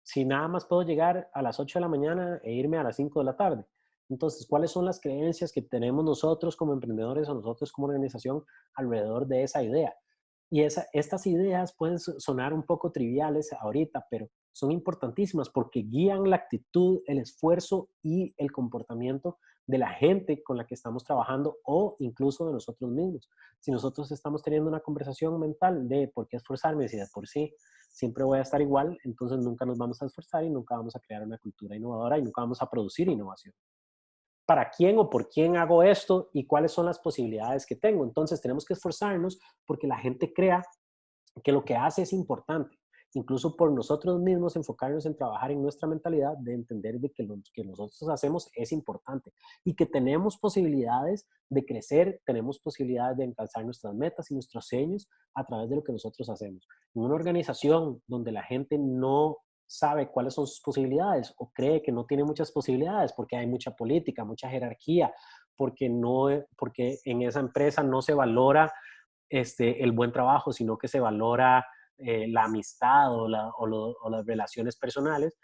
si nada más puedo llegar a las 8 de la mañana e irme a las 5 de la tarde? Entonces, ¿cuáles son las creencias que tenemos nosotros como emprendedores o nosotros como organización alrededor de esa idea? Y estas ideas pueden sonar un poco triviales ahorita, pero son importantísimas porque guían la actitud, el esfuerzo y el comportamiento de la gente con la que estamos trabajando o incluso de nosotros mismos. Si nosotros estamos teniendo una conversación mental de por qué esforzarme si de por sí siempre voy a estar igual, entonces nunca nos vamos a esforzar y nunca vamos a crear una cultura innovadora y nunca vamos a producir innovación. ¿Para quién o por quién hago esto y cuáles son las posibilidades que tengo? Entonces tenemos que esforzarnos porque la gente crea que lo que hace es importante, incluso por nosotros mismos enfocarnos en trabajar en nuestra mentalidad de entender de que lo que nosotros hacemos es importante y que tenemos posibilidades de crecer, tenemos posibilidades de alcanzar nuestras metas y nuestros sueños a través de lo que nosotros hacemos. En una organización donde la gente no sabe cuáles son sus posibilidades o cree que no tiene muchas posibilidades porque hay mucha política, mucha jerarquía, porque en esa empresa no se valora el buen trabajo, sino que se valora la amistad o las relaciones personales.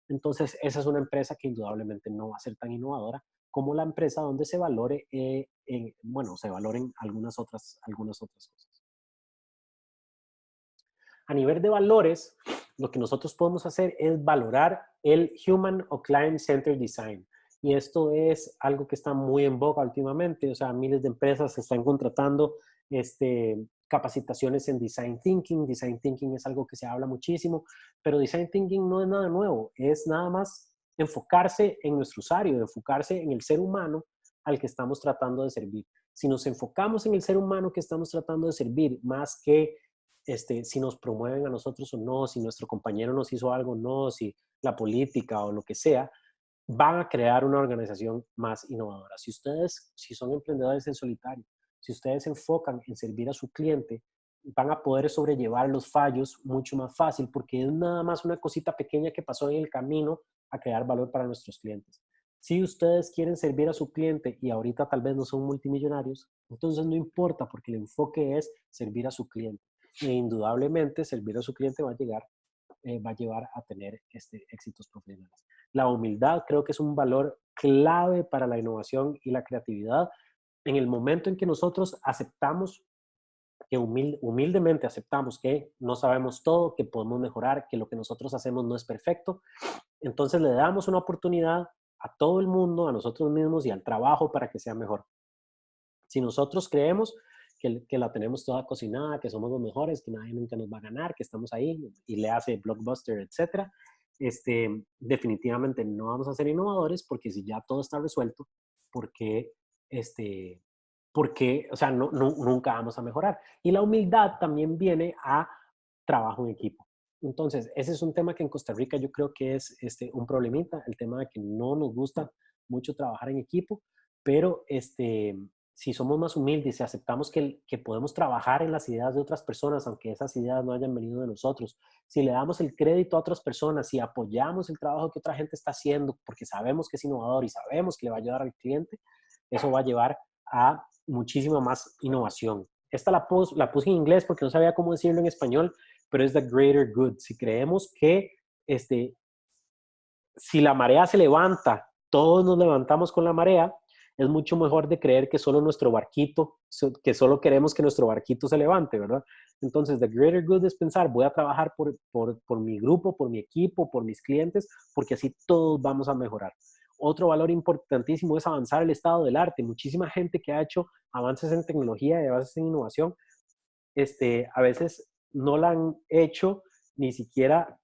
Entonces, esa es una empresa que indudablemente no va a ser tan innovadora como la empresa donde se valore, bueno, se valoren algunas otras cosas. A nivel de valores, lo que nosotros podemos hacer es valorar el Human o Client Centered Design. Y esto es algo que está muy en boga últimamente. O sea, miles de empresas están contratando capacitaciones en Design Thinking. Design Thinking es algo que se habla muchísimo, pero Design Thinking no es nada nuevo. Es nada más enfocarse en nuestro usuario, enfocarse en el ser humano al que estamos tratando de servir. Si nos enfocamos en el ser humano que estamos tratando de servir, más que si nos promueven a nosotros o no, si nuestro compañero nos hizo algo o no, si la política o lo que sea, van a crear una organización más innovadora. Si son emprendedores en solitario, si ustedes se enfocan en servir a su cliente, van a poder sobrellevar los fallos mucho más fácil porque es nada más una cosita pequeña que pasó en el camino a crear valor para nuestros clientes. Si ustedes quieren servir a su cliente y ahorita tal vez no son multimillonarios, entonces no importa porque el enfoque es servir a su cliente. E indudablemente servir a su cliente va a llevar a tener éxitos profesionales. La humildad creo que es un valor clave para la innovación y la creatividad. En el momento en que nosotros aceptamos, que humildemente aceptamos que no sabemos todo, que podemos mejorar, que lo que nosotros hacemos no es perfecto, entonces le damos una oportunidad a todo el mundo, a nosotros mismos y al trabajo para que sea mejor. Si nosotros creemos que la tenemos toda cocinada, que somos los mejores, que nadie nunca nos va a ganar, que estamos ahí y le hace blockbuster, etcétera, definitivamente no vamos a ser innovadores porque si ya todo está resuelto, porque, este, porque o sea, nunca vamos a mejorar. Y la humildad también viene a trabajo en equipo. Entonces, ese es un tema que en Costa Rica yo creo que es un problemita, el tema de que no nos gusta mucho trabajar en equipo, pero si somos más humildes y aceptamos que podemos trabajar en las ideas de otras personas, aunque esas ideas no hayan venido de nosotros, si le damos el crédito a otras personas, si apoyamos el trabajo que otra gente está haciendo, porque sabemos que es innovador y sabemos que le va a ayudar al cliente, eso va a llevar a muchísima más innovación. Esta la puse en inglés porque no sabía cómo decirlo en español, pero es the greater good. Si creemos que si la marea se levanta, todos nos levantamos con la marea, es mucho mejor de creer que solo nuestro barquito, que solo queremos que nuestro barquito se levante, ¿verdad? Entonces, the greater good es pensar, voy a trabajar por mi grupo, por mi equipo, por mis clientes, porque así todos vamos a mejorar. Otro valor importantísimo es avanzar el estado del arte. Muchísima gente que ha hecho avances en tecnología y avances en innovación, a veces no la han hecho ni siquiera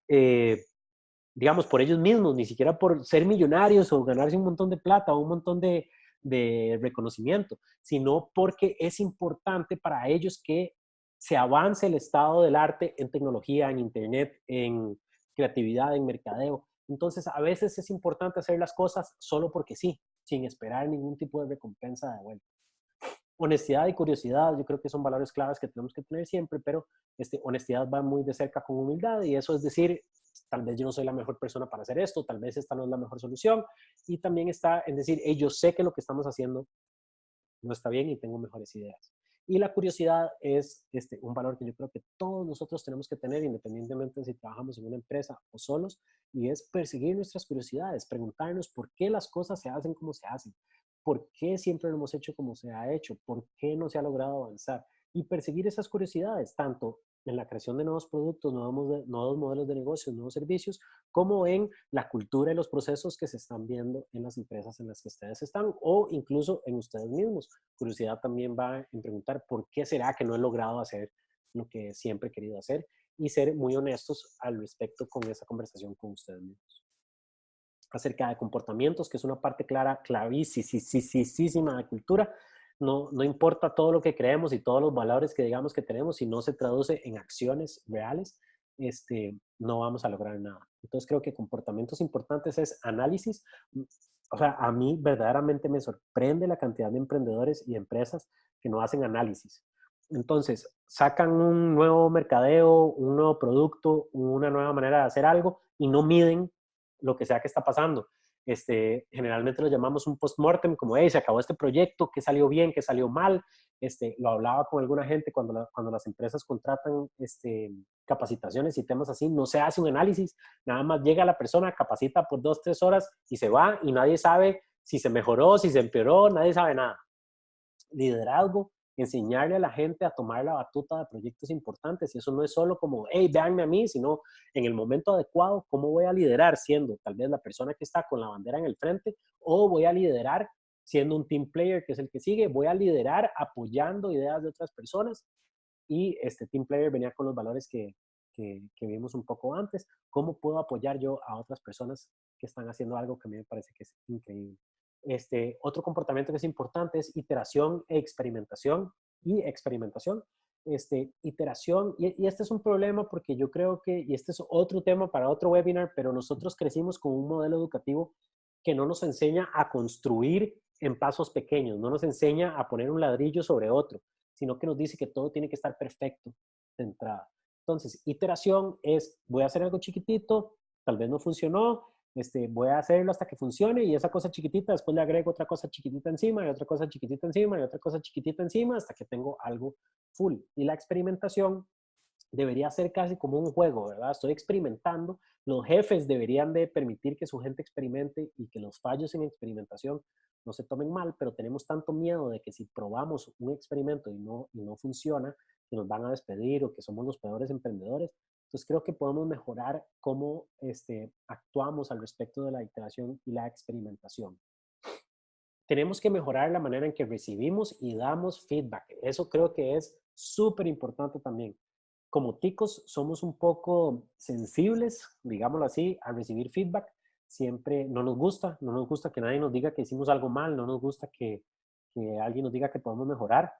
digamos, por ellos mismos, ni siquiera por ser millonarios o ganarse un montón de plata o un montón de reconocimiento, sino porque es importante para ellos que se avance el estado del arte en tecnología, en internet, en creatividad, en mercadeo. Entonces, a veces es importante hacer las cosas solo porque sí, sin esperar ningún tipo de recompensa de vuelta. Honestidad y curiosidad, yo creo que son valores claves que tenemos que tener siempre, pero honestidad va muy de cerca con humildad y eso es decir, tal vez yo no soy la mejor persona para hacer esto, tal vez esta no es la mejor solución y también está en decir, hey, yo sé que lo que estamos haciendo no está bien y tengo mejores ideas. Y la curiosidad es un valor que yo creo que todos nosotros tenemos que tener independientemente de si trabajamos en una empresa o solos y es perseguir nuestras curiosidades, preguntarnos por qué las cosas se hacen como se hacen, por qué siempre lo hemos hecho como se ha hecho, por qué no se ha logrado avanzar y perseguir esas curiosidades, tanto en la creación de nuevos productos, nuevos modelos de negocios, nuevos servicios, como en la cultura y los procesos que se están viendo en las empresas en las que ustedes están o incluso en ustedes mismos. Curiosidad también va en preguntar por qué será que no he logrado hacer lo que siempre he querido hacer y ser muy honestos al respecto con esa conversación con ustedes mismos. Acerca de comportamientos, que es una parte clavísima de cultura, no importa todo lo que creemos y todos los valores que digamos que tenemos, si no se traduce en acciones reales, no vamos a lograr nada. Entonces creo que comportamientos importantes es análisis. O sea, a mí verdaderamente me sorprende la cantidad de emprendedores y empresas que no hacen análisis. Entonces, sacan un nuevo mercadeo, un nuevo producto, una nueva manera de hacer algo y no miden lo que sea que está pasando. Generalmente lo llamamos un post-mortem, como, hey, se acabó este proyecto, qué salió bien, qué salió mal. Lo hablaba con alguna gente cuando las empresas contratan capacitaciones y temas así, no se hace un análisis, nada más llega la persona, capacita por 2, 3 horas y se va y nadie sabe si se mejoró, si se empeoró, nadie sabe nada. Liderazgo, enseñarle a la gente a tomar la batuta de proyectos importantes. Y eso no es solo como, hey, véanme a mí, sino en el momento adecuado, cómo voy a liderar siendo tal vez la persona que está con la bandera en el frente, o voy a liderar siendo un team player, que es el que sigue, voy a liderar apoyando ideas de otras personas. Y este team player venía con los valores que vimos un poco antes. ¿Cómo puedo apoyar yo a otras personas que están haciendo algo que a mí me parece que es increíble? Otro comportamiento que es importante es iteración e experimentación y experimentación. Iteración, y este es un problema porque yo creo que, y este es otro tema para otro webinar, pero nosotros crecimos con un modelo educativo que no nos enseña a construir en pasos pequeños, no nos enseña a poner un ladrillo sobre otro, sino que nos dice que todo tiene que estar perfecto de entrada. Entonces, iteración es, voy a hacer algo chiquitito, tal vez no funcionó, voy a hacerlo hasta que funcione y esa cosa chiquitita, después le agrego otra cosa chiquitita encima y otra cosa chiquitita encima y otra cosa chiquitita encima hasta que tengo algo full. Y la experimentación debería ser casi como un juego, ¿verdad? Estoy experimentando. Los jefes deberían de permitir que su gente experimente y que los fallos en experimentación no se tomen mal, pero tenemos tanto miedo de que si probamos un experimento y no funciona, que nos van a despedir o que somos los peores emprendedores. Entonces creo que podemos mejorar cómo actuamos al respecto de la iteración y la experimentación. Tenemos que mejorar la manera en que recibimos y damos feedback. Eso creo que es súper importante también. Como ticos somos un poco sensibles, digámoslo así, a recibir feedback. Siempre no nos gusta que nadie nos diga que hicimos algo mal, no nos gusta que alguien nos diga que podemos mejorar.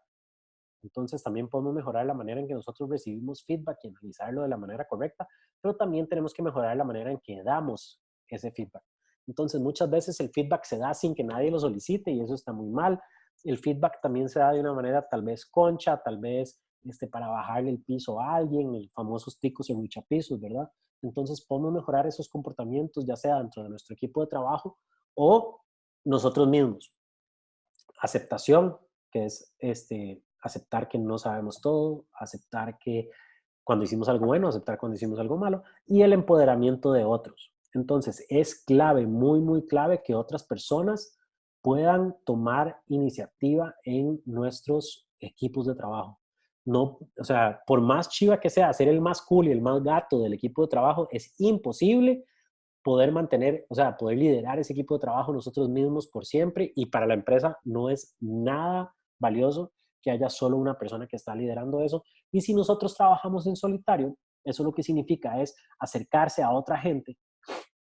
Entonces también podemos mejorar la manera en que nosotros recibimos feedback y analizarlo de la manera correcta, pero también tenemos que mejorar la manera en que damos ese feedback. Entonces muchas veces el feedback se da sin que nadie lo solicite y eso está muy mal. El feedback también se da de una manera tal vez concha, tal vez para bajarle el piso a alguien, los famosos ticos y luchapisos, ¿verdad? Entonces podemos mejorar esos comportamientos ya sea dentro de nuestro equipo de trabajo o nosotros mismos. Aceptación, que es aceptar que no sabemos todo, aceptar que cuando hicimos algo bueno, aceptar cuando hicimos algo malo, y el empoderamiento de otros. Entonces, es clave, muy, muy clave que otras personas puedan tomar iniciativa en nuestros equipos de trabajo. No, o sea, por más chiva que sea, ser el más cool y el más gato del equipo de trabajo es imposible poder mantener, o sea, poder liderar ese equipo de trabajo nosotros mismos por siempre y para la empresa no es nada valioso que haya solo una persona que está liderando eso. Y si nosotros trabajamos en solitario, eso lo que significa es acercarse a otra gente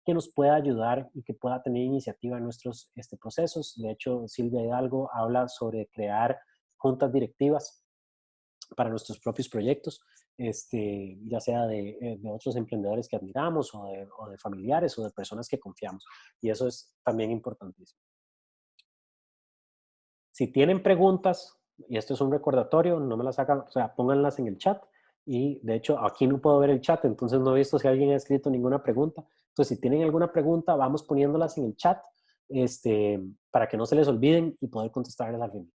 que nos pueda ayudar y que pueda tener iniciativa en nuestros procesos. De hecho, Silvia Hidalgo habla sobre crear juntas directivas para nuestros propios proyectos, ya sea de otros emprendedores que admiramos o de familiares o de personas que confiamos. Y eso es también importantísimo. Si tienen preguntas, y esto es un recordatorio, no me las hagan, o sea, pónganlas en el chat. Y de hecho, aquí no puedo ver el chat, entonces no he visto si alguien ha escrito ninguna pregunta. Entonces, si tienen alguna pregunta, vamos poniéndolas en el chat para que no se les olviden y poder contestarles al final.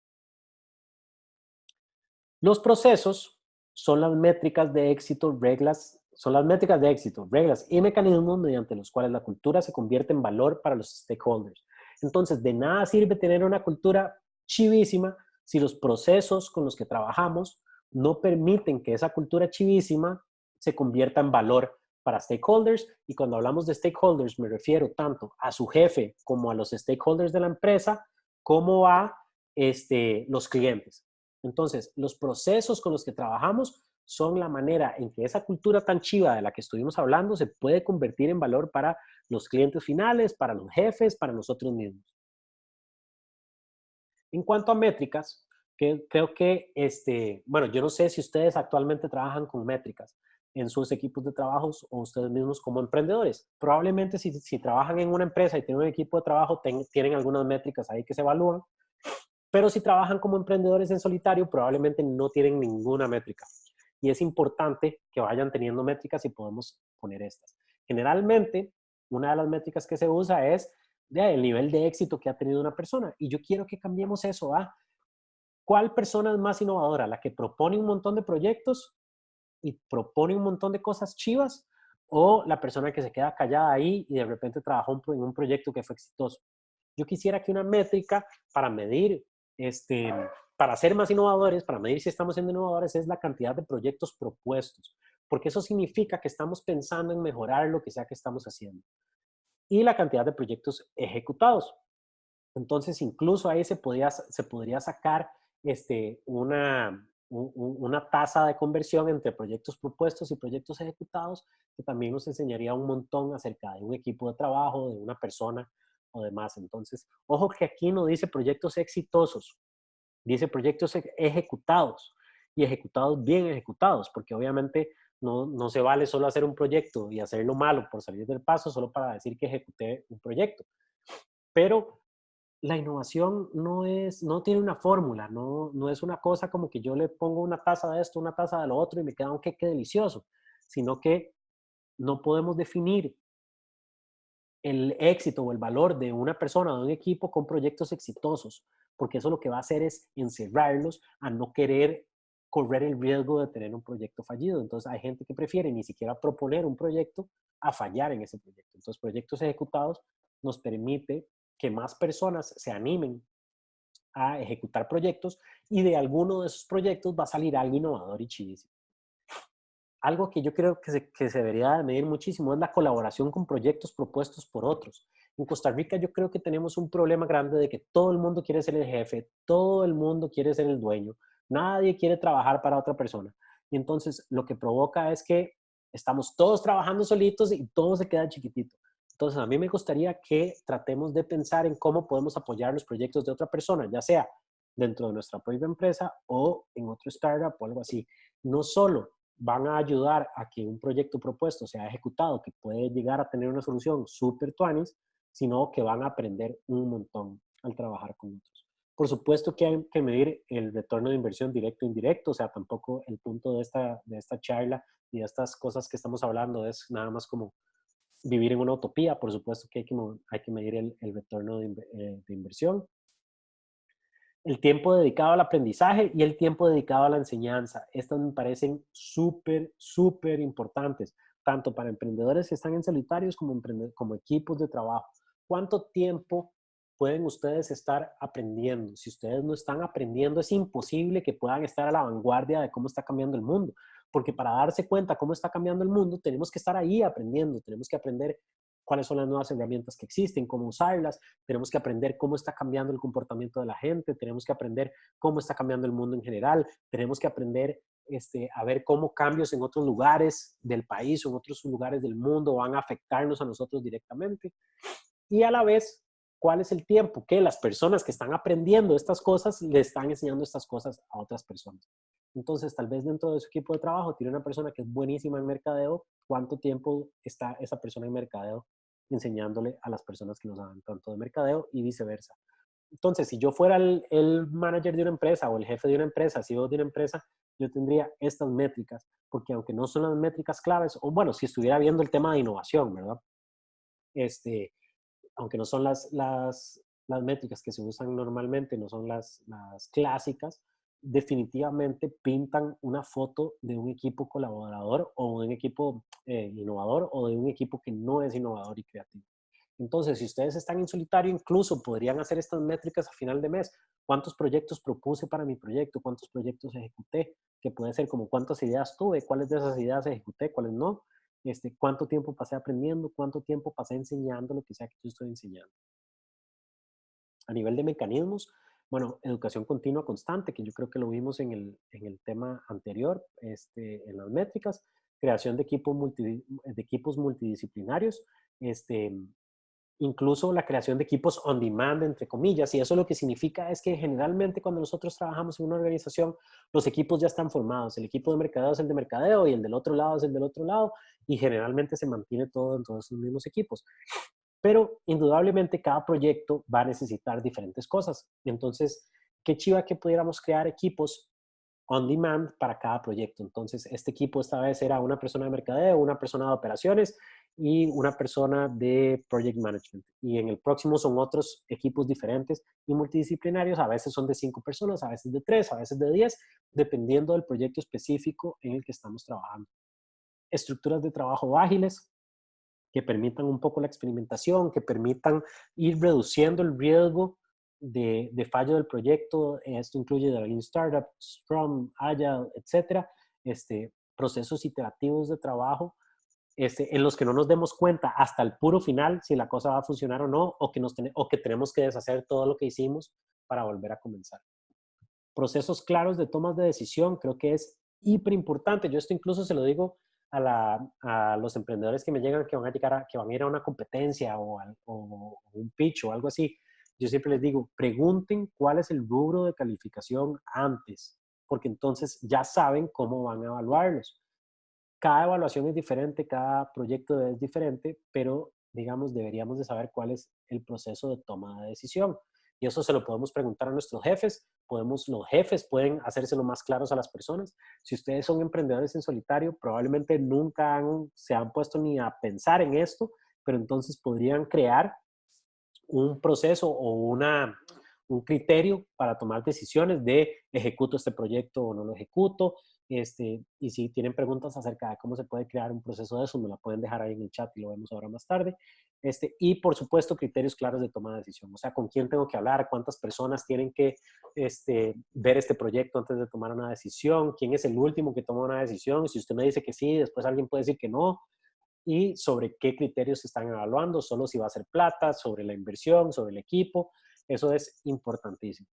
Los procesos son las métricas de éxito, reglas y mecanismos mediante los cuales la cultura se convierte en valor para los stakeholders. Entonces, de nada sirve tener una cultura chivísima si los procesos con los que trabajamos no permiten que esa cultura chivísima se convierta en valor para stakeholders. Y cuando hablamos de stakeholders, me refiero tanto a su jefe como a los stakeholders de la empresa, como a los clientes. Entonces, los procesos con los que trabajamos son la manera en que esa cultura tan chiva de la que estuvimos hablando se puede convertir en valor para los clientes finales, para los jefes, para nosotros mismos. En cuanto a métricas, creo que, bueno, yo no sé si ustedes actualmente trabajan con métricas, en sus equipos de trabajos o ustedes mismos como emprendedores. Probablemente si trabajan en una empresa y tienen un equipo de trabajo, tienen algunas métricas ahí que se evalúan, pero si trabajan como emprendedores en solitario, probablemente no tienen ninguna métrica. Y es importante que vayan teniendo métricas y podemos poner estas. Generalmente, una de las métricas que se usa es el nivel de éxito que ha tenido una persona. Y yo quiero que cambiemos eso a ¿cuál persona es más innovadora? ¿La que propone un montón de proyectos y propone un montón de cosas chivas? ¿O la persona que se queda callada ahí y de repente trabajó en un proyecto que fue exitoso? Yo quisiera que una métrica para medir, este, para ser más innovadores, para medir si estamos siendo innovadores, es la cantidad de proyectos propuestos, porque eso significa que estamos pensando en mejorar lo que sea que estamos haciendo. Y la cantidad de proyectos ejecutados. Entonces, incluso ahí se podría sacar una tasa de conversión entre proyectos propuestos y proyectos ejecutados, que también nos enseñaría un montón acerca de un equipo de trabajo, de una persona o demás. Entonces, ojo que aquí no dice proyectos exitosos, dice proyectos ejecutados y ejecutados bien ejecutados, porque obviamente no se vale solo hacer un proyecto y hacerlo malo por salir del paso solo para decir que ejecuté un proyecto. Pero la innovación no tiene una fórmula, no es una cosa como que yo le pongo una taza de esto, una taza de lo otro y me queda un queque delicioso, sino que no podemos definir el éxito o el valor de una persona o de un equipo con proyectos exitosos, porque eso lo que va a hacer es encerrarlos a no querer correr el riesgo de tener un proyecto fallido. Entonces hay gente que prefiere ni siquiera proponer un proyecto a fallar en ese proyecto. Entonces proyectos ejecutados nos permite que más personas se animen a ejecutar proyectos y de alguno de esos proyectos va a salir algo innovador y chidísimo. Algo que yo creo que se debería medir muchísimo es la colaboración con proyectos propuestos por otros. En Costa Rica yo creo que tenemos un problema grande de que todo el mundo quiere ser el jefe, todo el mundo quiere ser el dueño, nadie quiere trabajar para otra persona. Y entonces lo que provoca es que estamos todos trabajando solitos y todo se queda chiquitito. Entonces a mí me gustaría que tratemos de pensar en cómo podemos apoyar los proyectos de otra persona, ya sea dentro de nuestra propia empresa o en otro startup o algo así. No solo van a ayudar a que un proyecto propuesto sea ejecutado, que puede llegar a tener una solución súper tuanis, sino que van a aprender un montón al trabajar con otros. Por supuesto que hay que medir el retorno de inversión directo e indirecto, o sea, tampoco el punto de esta charla y de estas cosas que estamos hablando es nada más como vivir en una utopía. Por supuesto que hay que medir el retorno de inversión, el tiempo dedicado al aprendizaje y el tiempo dedicado a la enseñanza. Estas me parecen súper, súper importantes, tanto para emprendedores que están en solitarios como equipos de trabajo. ¿Cuánto tiempo pueden ustedes estar aprendiendo? Si ustedes no están aprendiendo, es imposible que puedan estar a la vanguardia de cómo está cambiando el mundo, porque para darse cuenta cómo está cambiando el mundo, tenemos que estar ahí aprendiendo, tenemos que aprender cuáles son las nuevas herramientas que existen, cómo usarlas, tenemos que aprender cómo está cambiando el comportamiento de la gente, tenemos que aprender cómo está cambiando el mundo en general, tenemos que aprender a ver cómo cambios en otros lugares del país o en otros lugares del mundo van a afectarnos a nosotros directamente. Y a la vez, ¿cuál es el tiempo que las personas que están aprendiendo estas cosas le están enseñando estas cosas a otras personas? Entonces, tal vez dentro de su equipo de trabajo tiene una persona que es buenísima en mercadeo. ¿Cuánto tiempo está esa persona en mercadeo enseñándole a las personas que no saben tanto de mercadeo y viceversa? Entonces, si yo fuera el manager de una empresa o el jefe de una empresa, CEO de una empresa, yo tendría estas métricas, porque aunque no son las métricas claves, o bueno, si estuviera viendo el tema de innovación, ¿verdad? Este, aunque no son las métricas que se usan normalmente, no son las clásicas, definitivamente pintan una foto de un equipo colaborador o de un equipo innovador o de un equipo que no es innovador y creativo. Entonces, si ustedes están en solitario, incluso podrían hacer estas métricas a final de mes. ¿Cuántos proyectos propuse para mi proyecto? ¿Cuántos proyectos ejecuté? Que puede ser como cuántas ideas tuve, cuáles de esas ideas ejecuté, cuáles no. Cuánto tiempo pasé aprendiendo, cuánto tiempo pasé enseñando lo que sea que yo estoy enseñando. A nivel de mecanismos, bueno, educación continua constante, que yo creo que lo vimos en el tema anterior, en las métricas, creación de equipos multidisciplinarios, este, incluso la creación de equipos on demand, entre comillas, y eso lo que significa es que generalmente cuando nosotros trabajamos en una organización, los equipos ya están formados, el equipo de mercadeo es el de mercadeo y el del otro lado es el del otro lado, y generalmente se mantiene todo en todos los mismos equipos. Pero indudablemente cada proyecto va a necesitar diferentes cosas. Entonces, qué chiva que pudiéramos crear equipos on demand para cada proyecto. Entonces, este equipo esta vez era una persona de mercadeo, una persona de operaciones y una persona de project management. Y en el próximo son otros equipos diferentes y multidisciplinarios. A veces son de 5 personas, a veces de 3, a veces de 10, dependiendo del proyecto específico en el que estamos trabajando. Estructuras de trabajo ágiles que permitan un poco la experimentación, que permitan ir reduciendo el riesgo de fallo del proyecto. Esto incluye de Lean Startup, Scrum, Agile, etcétera. Procesos iterativos de trabajo en los que no nos demos cuenta hasta el puro final si la cosa va a funcionar o no, o que tenemos que deshacer todo lo que hicimos para volver a comenzar. Procesos claros de tomas de decisión, creo que es hiper importante. Yo esto incluso se lo digo a los emprendedores que me llegan, que van a ir a una competencia o un pitch o algo así. Yo siempre les digo, pregunten cuál es el rubro de calificación antes, porque entonces ya saben cómo van a evaluarlos. Cada evaluación es diferente, cada proyecto es diferente, pero digamos, deberíamos de saber cuál es el proceso de toma de decisión. Y eso se lo podemos preguntar a nuestros jefes. Los jefes pueden hacérselo más claros a las personas. Si ustedes son emprendedores en solitario, probablemente nunca se han puesto ni a pensar en esto, pero entonces podrían crear un proceso o un criterio para tomar decisiones de ejecuto este proyecto o no lo ejecuto. Y si tienen preguntas acerca de cómo se puede crear un proceso de eso, me la pueden dejar ahí en el chat y lo vemos ahora más tarde. Y por supuesto, criterios claros de toma de decisión. O sea, con quién tengo que hablar, cuántas personas tienen que ver este proyecto antes de tomar una decisión, quién es el último que toma una decisión. Si usted me dice que sí, después alguien puede decir que no, y sobre qué criterios se están evaluando, solo si va a ser plata, sobre la inversión, sobre el equipo. Eso es importantísimo.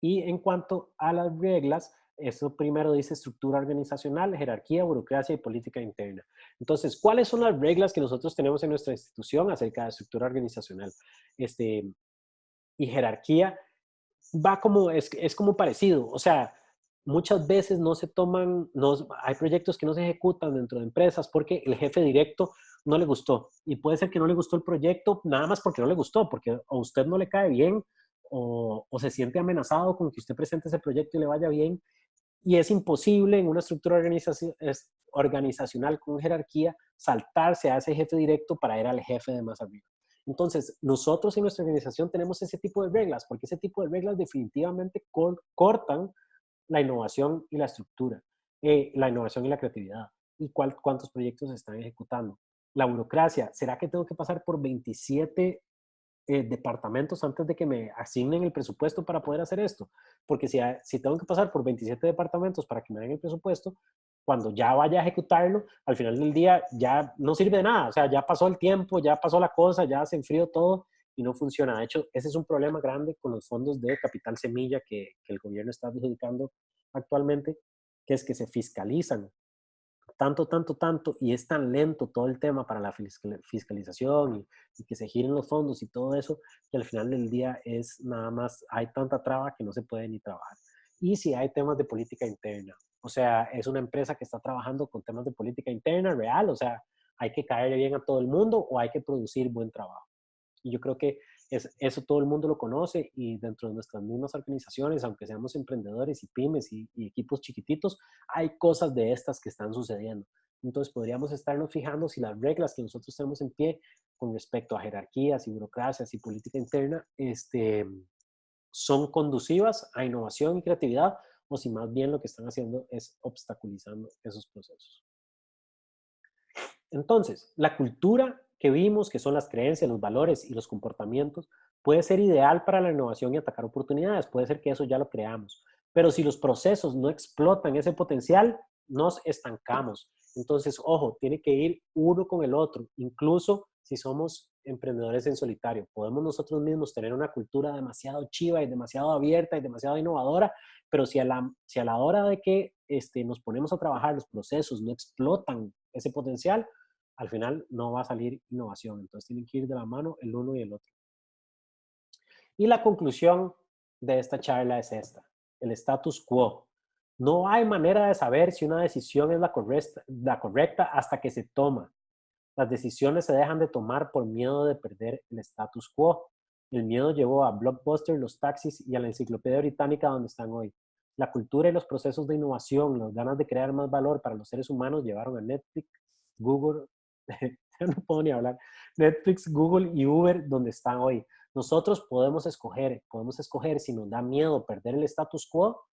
Y en cuanto a las reglas, eso primero dice estructura organizacional, jerarquía, burocracia y política interna. Entonces, ¿cuáles son las reglas que nosotros tenemos en nuestra institución acerca de estructura organizacional y jerarquía? Es como parecido. O sea, muchas veces no se toman, hay proyectos que no se ejecutan dentro de empresas porque el jefe directo no le gustó. Y puede ser que no le gustó el proyecto nada más porque no le gustó, porque a usted no le cae bien o se siente amenazado con que usted presente ese proyecto y le vaya bien. Y es imposible en una estructura organizacional con jerarquía saltarse a ese jefe directo para ir al jefe de más arriba. Entonces, nosotros en nuestra organización tenemos ese tipo de reglas, porque ese tipo de reglas definitivamente cortan la innovación y la estructura, la innovación y la creatividad, y cuántos proyectos se están ejecutando. La burocracia, ¿será que tengo que pasar por 27 departamentos antes de que me asignen el presupuesto para poder hacer esto? Porque si tengo que pasar por 27 departamentos para que me den el presupuesto, cuando ya vaya a ejecutarlo, al final del día ya no sirve de nada. O sea, ya pasó el tiempo, ya pasó la cosa, ya se enfrió todo y no funciona. De hecho, ese es un problema grande con los fondos de capital semilla que el gobierno está adjudicando actualmente, que es que se fiscalizan tanto, y es tan lento todo el tema para la fiscalización y que se giren los fondos y todo eso, que al final del día es nada más, hay tanta traba que no se puede ni trabajar. Y si hay temas de política interna, o sea, es una empresa que está trabajando con temas de política interna real, o sea, hay que caerle bien a todo el mundo o hay que producir buen trabajo. Y yo creo que eso todo el mundo lo conoce y dentro de nuestras mismas organizaciones, aunque seamos emprendedores y pymes y equipos chiquititos, hay cosas de estas que están sucediendo. Entonces podríamos estarnos fijando si las reglas que nosotros tenemos en pie con respecto a jerarquías y burocracias y política interna son conducivas a innovación y creatividad o si más bien lo que están haciendo es obstaculizando esos procesos. Entonces, la cultura que vimos, que son las creencias, los valores y los comportamientos, puede ser ideal para la innovación y atacar oportunidades. Puede ser que eso ya lo creamos. Pero si los procesos no explotan ese potencial, nos estancamos. Entonces, ojo, tiene que ir uno con el otro, incluso si somos emprendedores en solitario. Podemos nosotros mismos tener una cultura demasiado chiva y demasiado abierta y demasiado innovadora, pero si a la hora de que nos ponemos a trabajar, los procesos no explotan ese potencial, al final no va a salir innovación. Entonces tienen que ir de la mano el uno y el otro. Y la conclusión de esta charla es esta, el status quo. No hay manera de saber si una decisión es la correcta hasta que se toma. Las decisiones se dejan de tomar por miedo de perder el status quo. El miedo llevó a Blockbuster, los taxis y a la Enciclopedia Británica donde están hoy. La cultura y los procesos de innovación, las ganas de crear más valor para los seres humanos llevaron a Netflix, Google, ya no puedo ni hablar, Netflix, Google y Uber donde están hoy. Nosotros podemos escoger si nos da miedo perder el status quo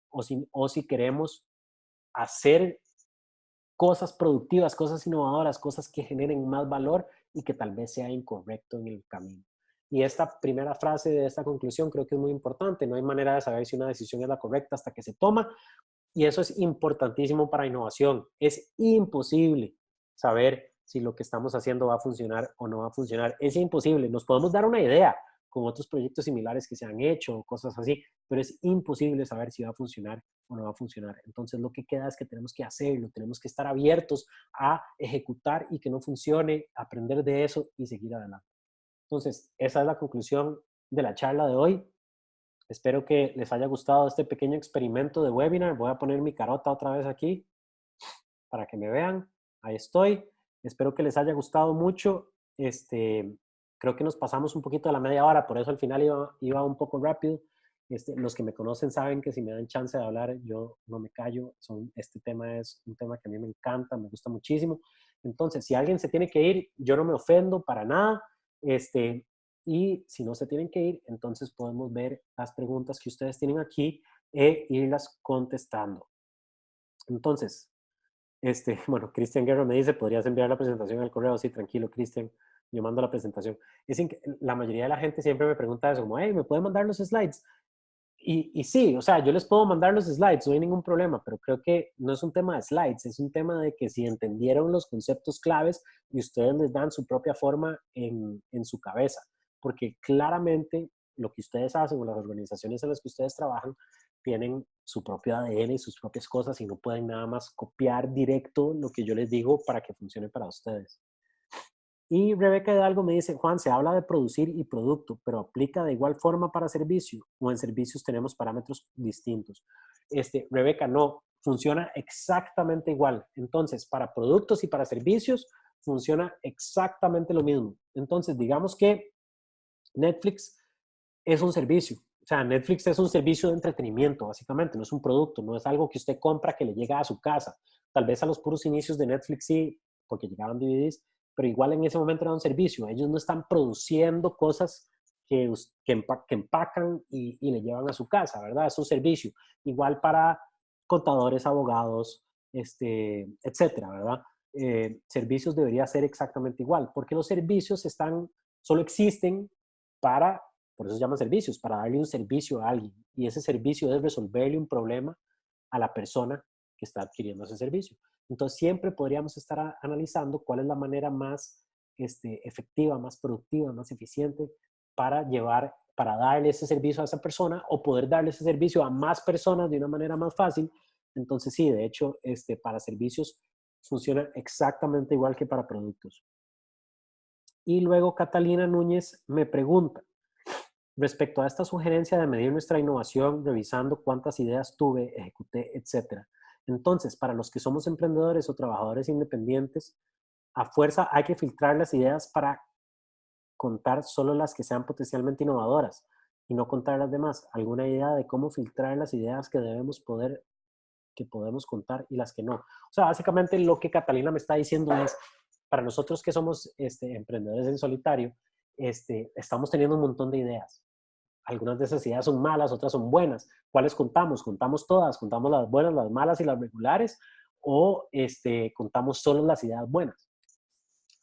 o si queremos hacer cosas productivas, cosas innovadoras, cosas que generen más valor y que tal vez sea incorrecto en el camino. Y esta primera frase de esta conclusión creo que es muy importante. No hay manera de saber si una decisión es la correcta hasta que se toma. Y eso es importantísimo para innovación. Es imposible saber si lo que estamos haciendo va a funcionar o no va a funcionar. Es imposible. Nos podemos dar una idea con otros proyectos similares que se han hecho o cosas así, pero es imposible saber si va a funcionar o no va a funcionar. Entonces lo que queda es que tenemos que hacerlo, tenemos que estar abiertos a ejecutar y que no funcione, aprender de eso y seguir adelante. Entonces, esa es la conclusión de la charla de hoy. Espero que les haya gustado este pequeño experimento de webinar. Voy a poner mi carota otra vez aquí para que me vean. Ahí estoy. Espero que les haya gustado mucho. Creo que nos pasamos un poquito de la media hora, por eso al final iba un poco rápido. Los que me conocen saben que si me dan chance de hablar, yo no me callo. Este tema es un tema que a mí me encanta, me gusta muchísimo. Entonces, si alguien se tiene que ir, yo no me ofendo para nada. Y si no se tienen que ir, entonces podemos ver las preguntas que ustedes tienen aquí e irlas contestando. Entonces, bueno, Cristian Guerra me dice, ¿podrías enviar la presentación al correo? Sí, tranquilo, Cristian, yo mando la presentación. La mayoría de la gente siempre me pregunta eso, como, hey, ¿me pueden mandar los slides? Y sí, o sea, yo les puedo mandar los slides, no hay ningún problema, pero creo que no es un tema de slides, es un tema de que si entendieron los conceptos claves y ustedes les dan su propia forma en su cabeza, porque claramente lo que ustedes hacen o las organizaciones en las que ustedes trabajan tienen su propio ADN y sus propias cosas y no pueden nada más copiar directo lo que yo les digo para que funcione para ustedes. Y Rebeca Hidalgo me dice, Juan, se habla de producir y producto, pero aplica de igual forma para servicio o en servicios tenemos parámetros distintos. Rebeca, no, funciona exactamente igual. Entonces, para productos y para servicios funciona exactamente lo mismo. Entonces, digamos que Netflix es un servicio. O sea, Netflix es un servicio de entretenimiento, básicamente, no es un producto, no es algo que usted compra que le llega a su casa. Tal vez a los puros inicios de Netflix sí, porque llegaban DVDs, pero igual en ese momento era un servicio. Ellos no están produciendo cosas que empacan y le llevan a su casa, ¿verdad? Es un servicio. Igual para contadores, abogados, etcétera, ¿verdad? Servicios debería ser exactamente igual, porque los servicios solo existen para, por eso se llaman servicios, para darle un servicio a alguien. Y ese servicio es resolverle un problema a la persona que está adquiriendo ese servicio. Entonces, siempre podríamos estar analizando cuál es la manera más efectiva, más productiva, más eficiente para darle ese servicio a esa persona o poder darle ese servicio a más personas de una manera más fácil. Entonces, sí, de hecho, para servicios funciona exactamente igual que para productos. Y luego Catalina Núñez me pregunta, respecto a esta sugerencia de medir nuestra innovación, revisando cuántas ideas tuve, ejecuté, etcétera. Entonces, para los que somos emprendedores o trabajadores independientes, a fuerza hay que filtrar las ideas para contar solo las que sean potencialmente innovadoras y no contar las demás. ¿Alguna idea de cómo filtrar las ideas que podemos contar y las que no? O sea, básicamente lo que Catalina me está diciendo es, para nosotros que somos emprendedores en solitario, estamos teniendo un montón de ideas. Algunas de esas ideas son malas, otras son buenas. ¿Cuáles contamos? ¿Contamos todas? ¿Contamos las buenas, las malas y las regulares? ¿O contamos solo las ideas buenas?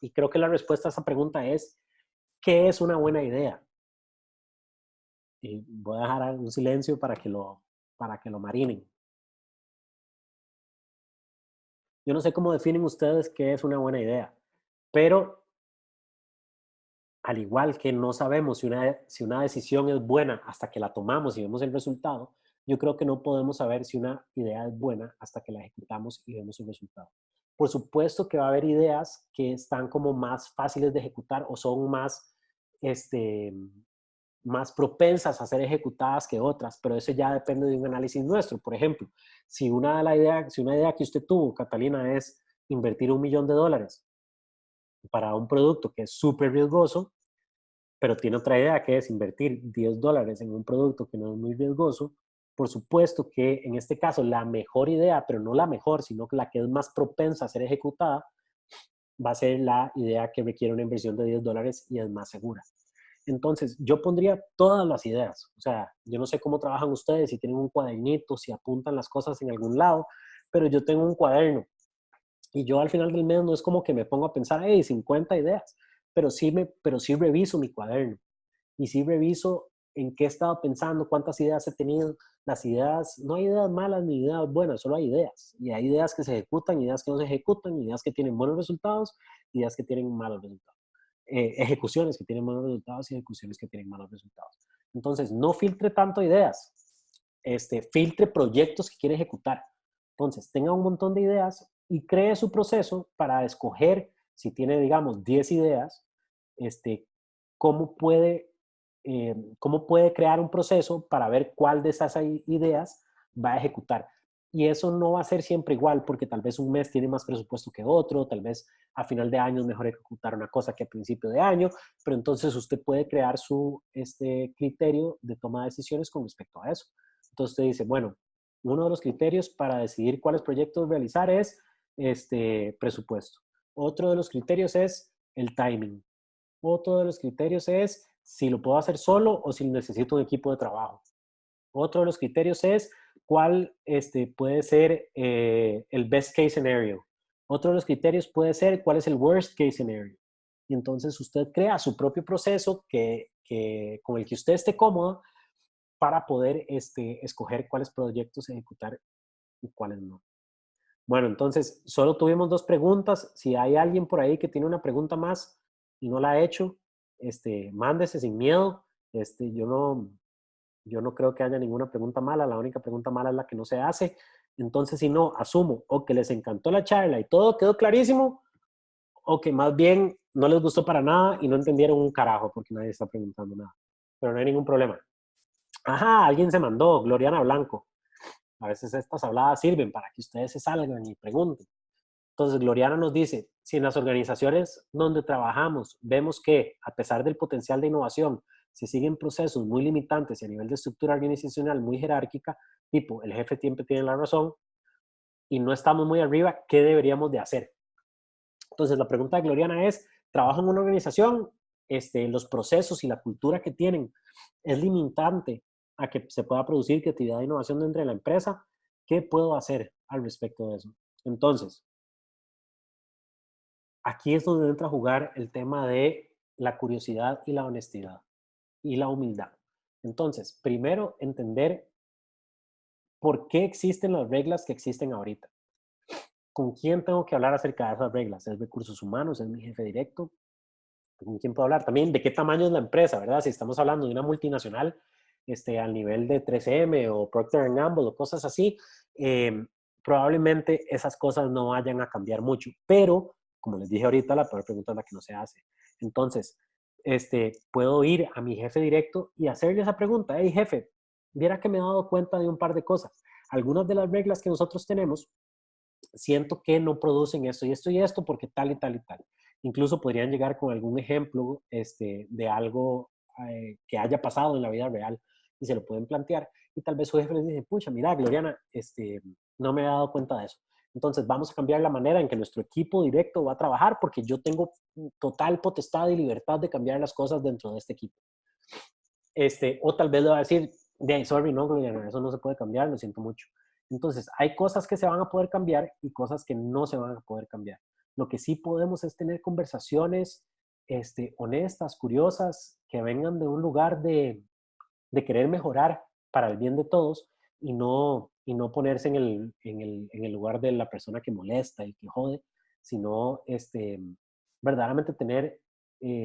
Y creo que la respuesta a esa pregunta es, ¿qué es una buena idea? Y voy a dejar un silencio para que lo marinen. Yo no sé cómo definen ustedes qué es una buena idea, pero al igual que no sabemos si una decisión es buena hasta que la tomamos y vemos el resultado, yo creo que no podemos saber si una idea es buena hasta que la ejecutamos y vemos el resultado. por supuesto que va a haber ideas que están como más fáciles de ejecutar o son más, este, más propensas a ser ejecutadas que otras, pero eso ya depende de un análisis nuestro. Por ejemplo, si una idea que usted tuvo, Catalina, es invertir $1.000.000 para un producto que es súper riesgoso, pero tiene otra idea que es invertir $10 en un producto que no es muy riesgoso, por supuesto que en este caso la mejor idea, pero no la mejor, sino que la que es más propensa a ser ejecutada, va a ser la idea que requiere una inversión de $10 y es más segura. Entonces, yo pondría todas las ideas. O sea, yo no sé cómo trabajan ustedes, si tienen un cuadernito, si apuntan las cosas en algún lado, pero yo tengo un cuaderno y yo al final del mes no es como que me pongo a pensar, hey, 50 ideas, pero sí reviso mi cuaderno y sí reviso en qué he estado pensando, cuántas ideas he tenido. Las ideas, no hay ideas malas ni ideas buenas, solo hay ideas. Y hay ideas que se ejecutan, ideas que no se ejecutan, ideas que tienen buenos resultados, ideas que tienen malos resultados. Ejecuciones que tienen buenos resultados y ejecuciones que tienen malos resultados. Entonces, no filtre tanto ideas, filtre proyectos que quiere ejecutar. Entonces, tenga un montón de ideas y cree su proceso para escoger, si tiene, digamos, 10 ideas, cómo puede, cómo puede crear un proceso para ver cuál de esas ideas va a ejecutar. Y eso no va a ser siempre igual, porque tal vez un mes tiene más presupuesto que otro, tal vez a final de año es mejor ejecutar una cosa que a principio de año, pero entonces usted puede crear su criterio de toma de decisiones con respecto a eso. Entonces usted dice, bueno, uno de los criterios para decidir cuáles proyectos realizar es presupuesto. Otro de los criterios es el timing. Otro de los criterios es si lo puedo hacer solo o si necesito un equipo de trabajo. Otro de los criterios es cuál puede ser el best case scenario. Otro de los criterios puede ser cuál es el worst case scenario. Y entonces usted crea su propio proceso con el que usted esté cómodo para poder escoger cuáles proyectos ejecutar y cuáles no. Bueno, entonces solo tuvimos 2 preguntas. Si hay alguien por ahí que tiene una pregunta más y no la ha hecho, mándese sin miedo. Yo no creo que haya ninguna pregunta mala, la única pregunta mala es la que no se hace. Entonces, si no, asumo o que les encantó la charla y todo quedó clarísimo, o que más bien no les gustó para nada y no entendieron un carajo porque nadie está preguntando nada. Pero no hay ningún problema. Ajá, alguien se mandó, Gloriana Blanco. A veces estas habladas sirven para que ustedes se salgan y pregunten. Entonces, Gloriana nos dice, si en las organizaciones donde trabajamos vemos que, a pesar del potencial de innovación, se siguen procesos muy limitantes y a nivel de estructura organizacional muy jerárquica, tipo, el jefe siempre tiene la razón y no estamos muy arriba, ¿qué deberíamos de hacer? Entonces, la pregunta de Gloriana es, ¿trabajo en una organización? Los procesos y la cultura que tienen es limitante a que se pueda producir creatividad e innovación dentro de la empresa. ¿Qué puedo hacer al respecto de eso? Entonces, aquí es donde entra a jugar el tema de la curiosidad y la honestidad y la humildad. Entonces, primero, entender por qué existen las reglas que existen ahorita. ¿Con quién tengo que hablar acerca de esas reglas? ¿Es recursos humanos? ¿Es mi jefe directo? ¿Con quién puedo hablar? También, ¿de qué tamaño es la empresa, verdad? Si estamos hablando de una multinacional al nivel de 3M o Procter Gamble o cosas así, probablemente esas cosas no vayan a cambiar mucho. Pero, como les dije ahorita, la peor pregunta es la que no se hace. Entonces, puedo ir a mi jefe directo y hacerle esa pregunta. Hey, jefe, viera que me he dado cuenta de un par de cosas. Algunas de las reglas que nosotros tenemos siento que no producen esto y esto y esto porque tal y tal y tal. Incluso podrían llegar con algún ejemplo de algo que haya pasado en la vida real y se lo pueden plantear. Y tal vez su jefe les dice, pucha, mira, Gloriana, no me he dado cuenta de eso. Entonces vamos a cambiar la manera en que nuestro equipo directo va a trabajar porque yo tengo total potestad y libertad de cambiar las cosas dentro de este equipo. O tal vez le va a decir, sorry, no, Gloriana, eso no se puede cambiar, lo siento mucho. Entonces, hay cosas que se van a poder cambiar y cosas que no se van a poder cambiar. Lo que sí podemos es tener conversaciones honestas, curiosas, que vengan de un lugar de querer mejorar para el bien de todos y no ponerse en el lugar de la persona que molesta y que jode, sino verdaderamente tener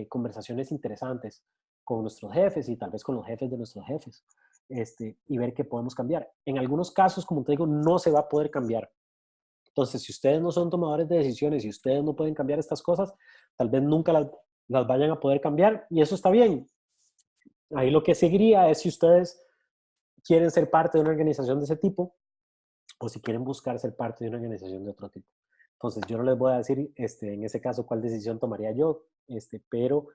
conversaciones interesantes con nuestros jefes y tal vez con los jefes de nuestros jefes y ver qué podemos cambiar. En algunos casos, como te digo, no se va a poder cambiar. Entonces, si ustedes no son tomadores de decisiones y ustedes no pueden cambiar estas cosas, tal vez nunca las vayan a poder cambiar y eso está bien. Ahí lo que seguiría es si ustedes quieren ser parte de una organización de ese tipo o si quieren buscar ser parte de una organización de otro tipo. Entonces, yo no les voy a decir en ese caso cuál decisión tomaría yo, pero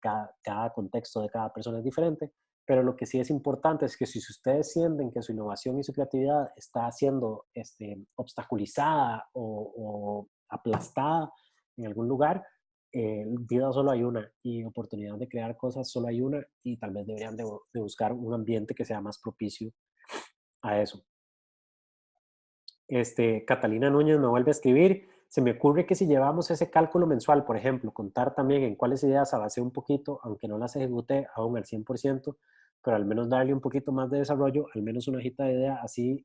cada contexto de cada persona es diferente. Pero lo que sí es importante es que si ustedes sienten que su innovación y su creatividad está siendo obstaculizada o aplastada en algún lugar, vida solo hay una y oportunidad de crear cosas solo hay una y tal vez deberían de buscar un ambiente que sea más propicio a eso. Catalina Núñez me vuelve a escribir. Se me ocurre que si llevamos ese cálculo mensual, por ejemplo, contar también en cuáles ideas avancé un poquito, aunque no las ejecute aún al 100%, pero al menos darle un poquito más de desarrollo, al menos una hojita de idea, así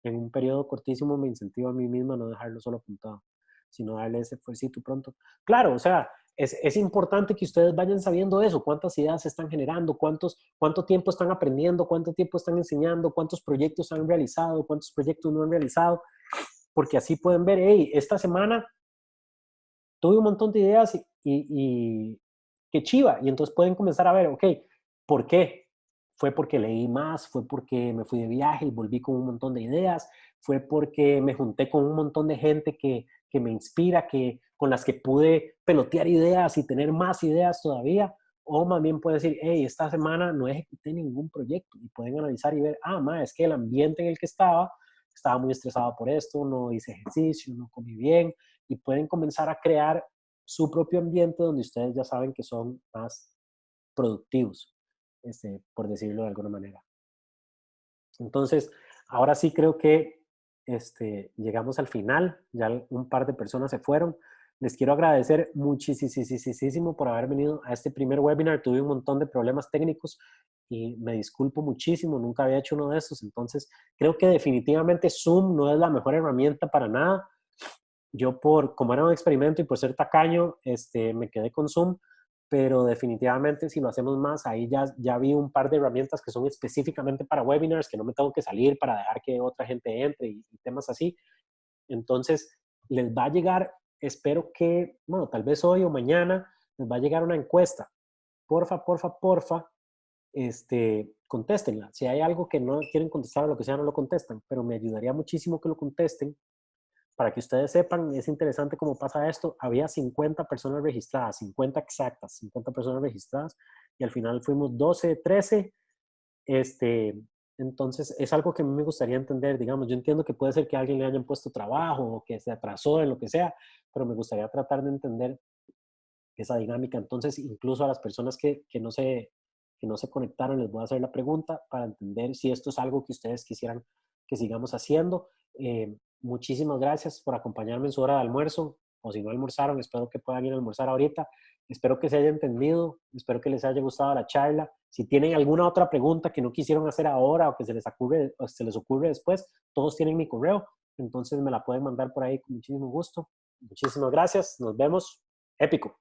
en un periodo cortísimo me incentivo a mí mismo a no dejarlo solo apuntado, sino darle ese esfuerzo pronto. Claro, o sea, es importante que ustedes vayan sabiendo eso, cuántas ideas se están generando, cuánto tiempo están aprendiendo, cuánto tiempo están enseñando, cuántos proyectos han realizado, cuántos proyectos no han realizado, porque así pueden ver, hey, esta semana tuve un montón de ideas y qué chiva. Y entonces pueden comenzar a ver, ok, ¿por qué? Fue porque leí más, fue porque me fui de viaje y volví con un montón de ideas, fue porque me junté con un montón de gente que me inspira, con las que pude pelotear ideas y tener más ideas todavía. O más bien puede decir, hey, esta semana no ejecuté ningún proyecto y pueden analizar y ver, es que el ambiente en el que estaba muy estresado por esto, no hice ejercicio, no comí bien, y pueden comenzar a crear su propio ambiente donde ustedes ya saben que son más productivos, por decirlo de alguna manera. Entonces, ahora sí creo que llegamos al final, ya un par de personas se fueron. Les quiero agradecer muchísimo por haber venido a este primer webinar. Tuve un montón de problemas técnicos y me disculpo muchísimo, nunca había hecho uno de estos, entonces creo que definitivamente Zoom no es la mejor herramienta para nada. Yo como era un experimento y por ser tacaño, me quedé con Zoom, pero definitivamente si lo hacemos más, ahí ya vi un par de herramientas que son específicamente para webinars, que no me tengo que salir para dejar que otra gente entre y temas así. Entonces, les va a llegar, espero que, bueno, tal vez hoy o mañana, les va a llegar una encuesta. Porfa, contéstenla. Si hay algo que no quieren contestar o lo que sea, no lo contestan, pero me ayudaría muchísimo que lo contesten para que ustedes sepan, es interesante cómo pasa esto. Había 50 personas registradas, 50 exactas, 50 personas registradas, y al final fuimos 12, 13. Entonces, es algo que a mí me gustaría entender. Digamos, yo entiendo que puede ser que a alguien le hayan puesto trabajo o que se atrasó en lo que sea, pero me gustaría tratar de entender esa dinámica. Entonces, incluso a las personas que no se conectaron, les voy a hacer la pregunta para entender si esto es algo que ustedes quisieran que sigamos haciendo. Muchísimas gracias por acompañarme en su hora de almuerzo, o si no almorzaron, espero que puedan ir a almorzar ahorita. Espero que se haya entendido, espero que les haya gustado la charla. Si tienen alguna otra pregunta que no quisieron hacer ahora o que se les ocurre después, todos tienen mi correo, entonces me la pueden mandar por ahí con muchísimo gusto. Muchísimas gracias, nos vemos. Épico.